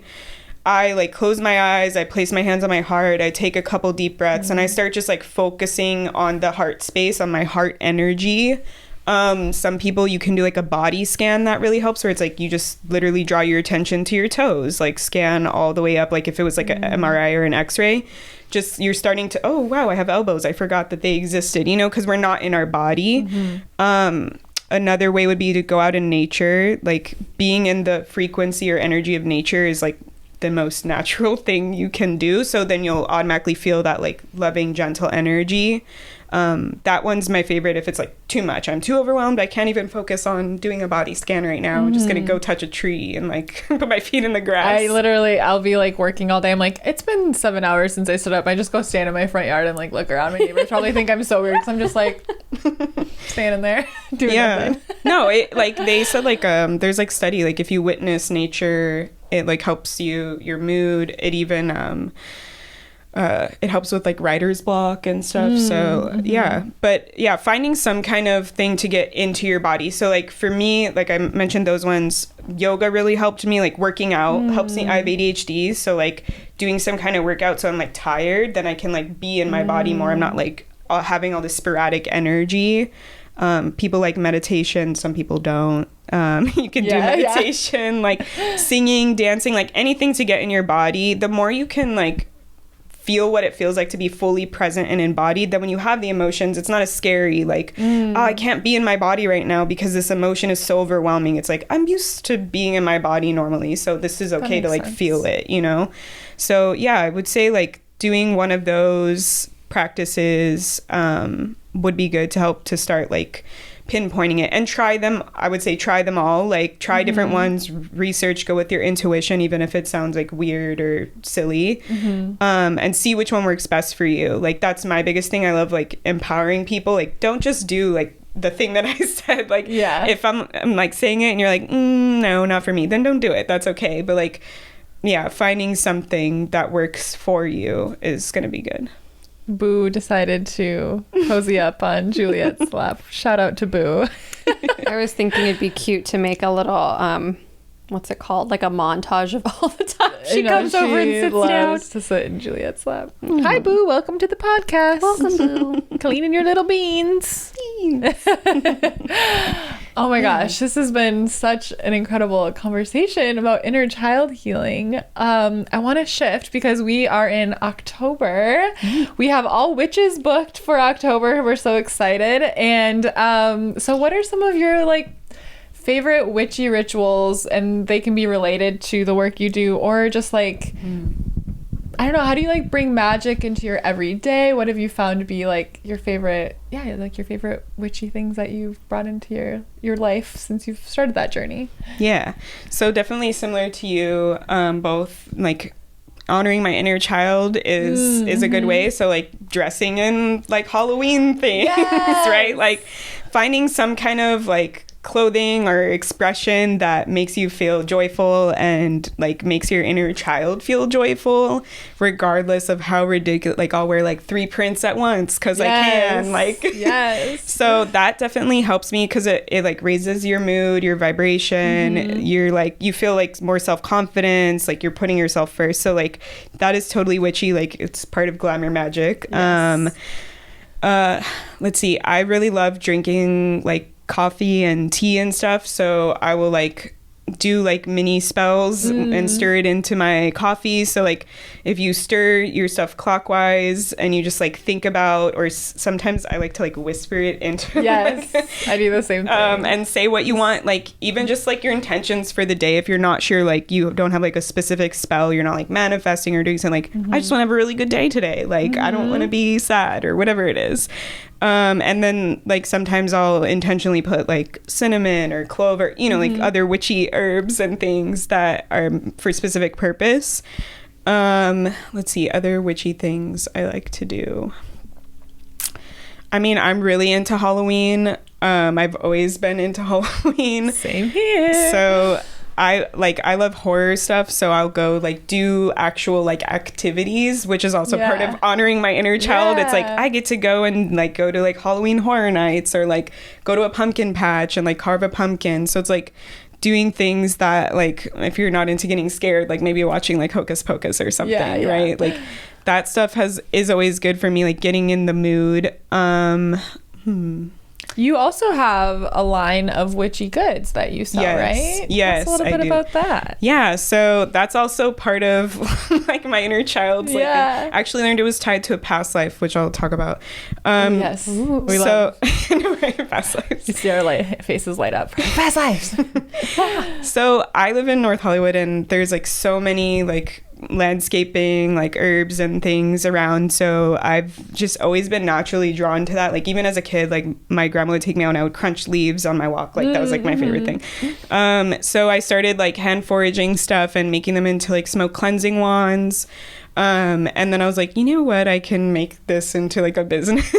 I like close my eyes, I place my hands on my heart, I take a couple deep breaths, and I start just like focusing on the heart space, on my heart energy. Some people, you can do like a body scan that really helps, where it's like you just literally draw your attention to your toes, like scan all the way up, like if it was like an MRI or an X-ray, just you're starting to, oh wow, I have elbows, I forgot that they existed, you know, because we're not in our body. Another way would be to go out in nature. Like being in the frequency or energy of nature is like the most natural thing you can do, so then you'll automatically feel that like loving, gentle energy. That one's my favorite if it's like too much, I'm too overwhelmed, I can't even focus on doing a body scan right now, I'm just gonna go touch a tree and like put my feet in the grass. I'll be like working all day, I'm like, it's been 7 hours since I stood up, I just go stand in my front yard and like look around. My neighbors probably think I'm so weird because I'm just like standing there doing nothing. No, it like they said like there's like study, like if you witness nature, it like helps your mood. It even it helps with like writer's block and stuff. So yeah, but yeah, finding some kind of thing to get into your body. So like for me, like I mentioned those ones, yoga really helped me. Like working out helps me. I have ADHD, so like doing some kind of workout, so I'm like tired, then I can like be in my body more. I'm not like having all this sporadic energy. People like meditation, some people don't. You can do meditation, like singing, dancing, like anything to get in your body. The more you can like feel what it feels like to be fully present and embodied, then when you have the emotions, it's not as scary, like, oh, I can't be in my body right now because this emotion is so overwhelming. It's like, I'm used to being in my body normally, so this is okay to like feel it, you know? So yeah, I would say like doing one of those practices would be good to help to start like pinpointing it, and try them. I would say try them all, like try different ones, research, go with your intuition, even if it sounds like weird or silly, and see which one works best for you. Like that's my biggest thing. I love like empowering people. Like don't just do like the thing that I said. Like if I'm like saying it and you're like no, not for me, then don't do it. That's okay. But like finding something that works for you is gonna be good. Boo decided to cozy up on Juliet's lap. Shout out to Boo. I was thinking it'd be cute to make a little, what's it called? Like a montage of all the time she comes over and sits down. To sit in Juliet's lap. Hi, Boo. Welcome to the podcast. Welcome, Boo. Cleaning your little beans. Oh my gosh, this has been such an incredible conversation about inner child healing. I want to shift because we are in October. We have all witches booked for October. We're so excited. And so what are some of your like favorite witchy rituals? And they can be related to the work you do, or just like I don't know, how do you like bring magic into your everyday? What have you found to be like your favorite, like your favorite witchy things that you've brought into your life since you've started that journey? Yeah, so definitely similar to you, both like honoring my inner child is a good way. So like dressing in like Halloween things, right? Like finding some kind of like clothing or expression that makes you feel joyful and like makes your inner child feel joyful, regardless of how ridiculous. Like I'll wear like 3 prints at once because I can, like so that definitely helps me because it like raises your mood, your vibration. You're like, you feel like more self-confidence, like you're putting yourself first. So like that is totally witchy. Like it's part of glamour magic. Let's see, I really love drinking like coffee and tea and stuff, so I will like do like mini spells and stir it into my coffee. So like if you stir your stuff clockwise and you just like think about, or sometimes I like to like whisper it into I do the same thing, and say what you want, like even just like your intentions for the day. If you're not sure, like you don't have like a specific spell, you're not like manifesting or doing something, like I just want to have a really good day today, like I don't want to be sad or whatever it is. And then like sometimes I'll intentionally put like cinnamon or clove, you know, like other witchy herbs and things that are for specific purpose. Let's see, other witchy things I like to do. I mean, I'm really into Halloween. I've always been into Halloween. Same here. So I love horror stuff, so I'll go like do actual like activities, which is also part of honoring my inner child. It's like I get to go and like go to like Halloween horror nights, or like go to a pumpkin patch and like carve a pumpkin. So it's like doing things that, like, if you're not into getting scared, like maybe watching like Hocus Pocus or something, right? Like that stuff is always good for me, like getting in the mood. You also have a line of witchy goods that you sell, right? Yes, Tell us a little bit about that. Yeah, so that's also part of like my inner child's. Like, I actually learned it was tied to a past life, which I'll talk about. Yes, we love past lives. You see our faces light up. Past lives. So I live in North Hollywood, and there's like so many like landscaping, like herbs and things around, so I've just always been naturally drawn to that. Like even as a kid, like my grandma would take me out and I would crunch leaves on my walk, like that was like my favorite thing. So I started like hand foraging stuff and making them into like smoke cleansing wands. And then I was like, you know what, I can make this into like a business.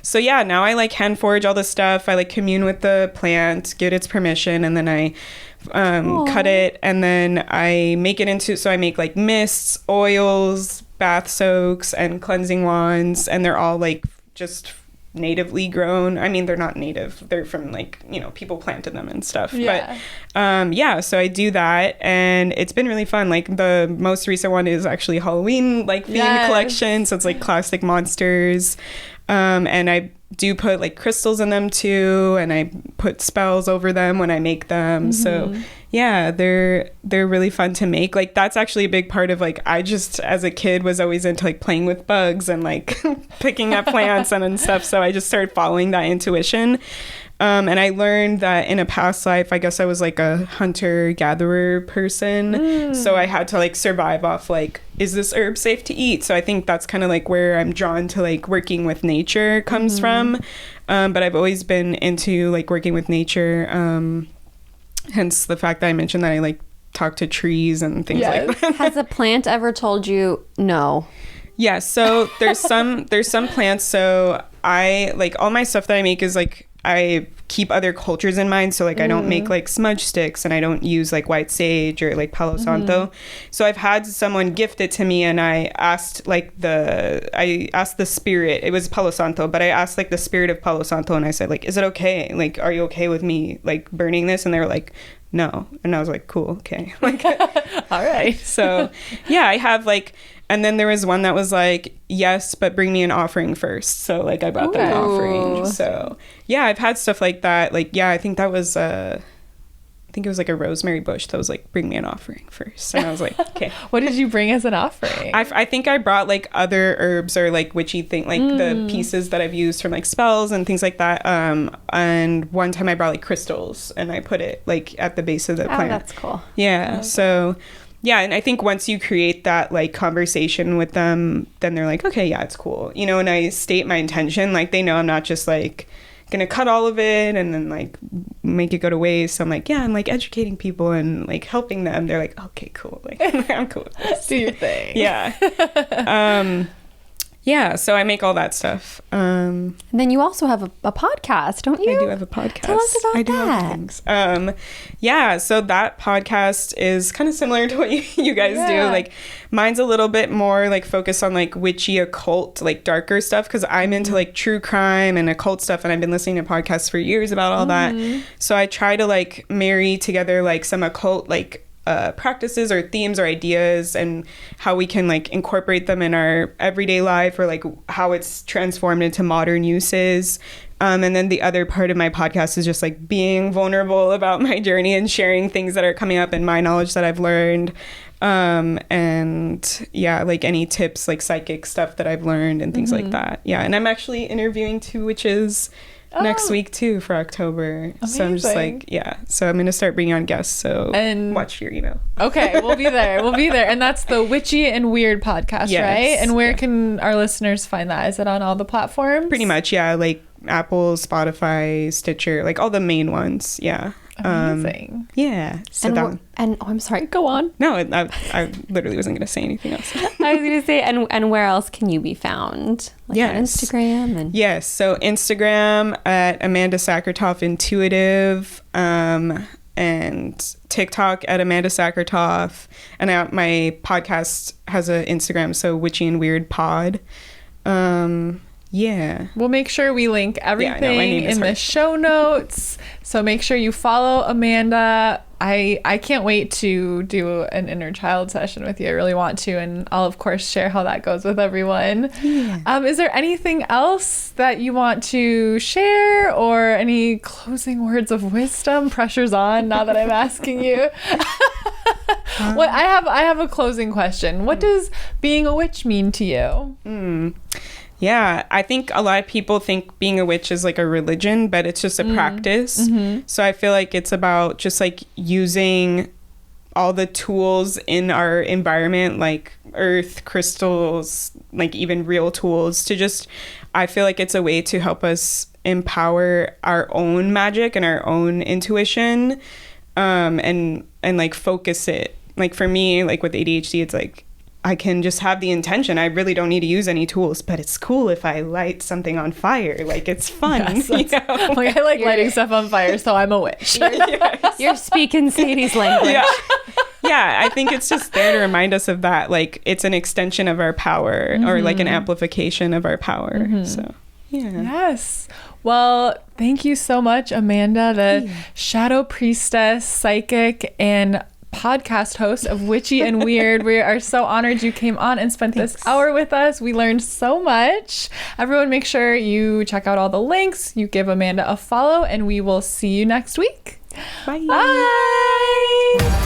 So yeah, now I like hand forage all the stuff. I like commune with the plant, get its permission, and then I cut it, and then I make it into, so I make like mists, oils, bath soaks, and cleansing wands, and they're all like just natively grown. I mean, they're not native, they're from like, you know, people planted them and stuff. But so I do that, and it's been really fun. Like the most recent one is actually Halloween like themed collection, so it's like classic monsters, and I do put like crystals in them too, and I put spells over them when I make them. So Yeah, they're really fun to make. Like that's actually a big part of like I just as a kid was always into like playing with bugs and like picking up plants and stuff. So I just started following that intuition. And I learned that in a past life, I guess I was like a hunter-gatherer person. So I had to like survive off like, is this herb safe to eat? So I think that's kind of like where I'm drawn to like working with nature comes from. But I've always been into like working with nature. Hence the fact that I mentioned that I like talk to trees and things like that. Has a plant ever told you no? Yeah. So there's some plants. So I like all my stuff that I make is like, I keep other cultures in mind. So like I don't make like smudge sticks and I don't use like white sage or like Palo Santo. So I've had someone gift it to me and I asked the spirit, it was Palo Santo, but I asked like the spirit of Palo Santo and I said like, is it okay? Like, are you okay with me like burning this? And they were like, no. And I was like, cool. Okay. Like, all right. So yeah, I have like, and then there was one that was like, yes, but bring me an offering first. So like I brought them an offering. So yeah, I've had stuff like that. Like, yeah, I think that was, I think it was like a rosemary bush that was like, bring me an offering first. And I was like, okay. What did you bring as an offering? I think I brought like other herbs or like witchy thing, like the pieces that I've used from like spells and things like that. And one time I brought like crystals and I put it like at the base of the plant. That's cool. Yeah. So yeah, and I think once you create that like conversation with them, then they're like, okay, yeah, it's cool. You know, and I state my intention, like they know I'm not just like gonna cut all of it and then like make it go to waste. So I'm like, yeah, I'm like educating people and like helping them. They're like, okay, cool. Like I'm cool with this. Do your thing. Yeah. Yeah, so I make all that stuff. And then you also have a podcast, don't you? I do have a podcast. Tell us about I do that. have things. Yeah, so that podcast is kind of similar to what you guys do. Like mine's a little bit more like focused on like witchy occult, like darker stuff because I'm into like true crime and occult stuff and I've been listening to podcasts for years about all that. So I try to like marry together like some occult like practices or themes or ideas and how we can like incorporate them in our everyday life or like how it's transformed into modern uses. And then the other part of my podcast is just like being vulnerable about my journey and sharing things that are coming up and my knowledge that I've learned. And yeah, like any tips, like psychic stuff that I've learned and things like that. Yeah. And I'm actually interviewing 2 witches next week too for October. Amazing. So I'm just like, yeah. So I'm gonna start bringing on guests. So and watch your email. Okay, we'll be there. We'll be there. And that's the Witchy and Weird podcast, right? And where can our listeners find that? Is it on all the platforms? Pretty much, yeah. Like Apple, Spotify, Stitcher, like all the main ones. Yeah. Amazing. Yeah. So I'm sorry, go on. No, I literally wasn't going to say anything else. I was going to say, and where else can you be found? Like on Instagram? And yes. So Instagram at Amanda Sachartoff Intuitive, and TikTok at Amanda Sachartoff. And my podcast has an Instagram, so Witchy and Weird Pod. Yeah. We'll make sure we link everything in the show notes. So make sure you follow Amanda. I can't wait to do an inner child session with you. I really want to. And I'll, of course, share how that goes with everyone. Yeah. Is there anything else that you want to share or any closing words of wisdom? Pressure's on now that I'm asking you. What I have a closing question. What does being a witch mean to you? Yeah, I think a lot of people think being a witch is like a religion, but it's just a practice. So I feel like it's about just like using all the tools in our environment, like earth, crystals, like even real tools to just, I feel like it's a way to help us empower our own magic and our own intuition, and like focus it. Like for me, like with ADHD, it's like, I can just have the intention. I really don't need to use any tools, but it's cool if I light something on fire. Like it's fun. Yes, like I like lighting stuff on fire, so I'm a witch. You're speaking Sadie's language. Yeah, I think it's just there to remind us of that. Like it's an extension of our power or like an amplification of our power. So yeah. Yes. Well, thank you so much, Amanda, the shadow priestess, psychic, and podcast host of Witchy and Weird. We are so honored you came on and spent this hour with us. We learned so much. Everyone, make sure you check out all the links, you give Amanda a follow, and we will see you next week. Bye. Bye. Bye.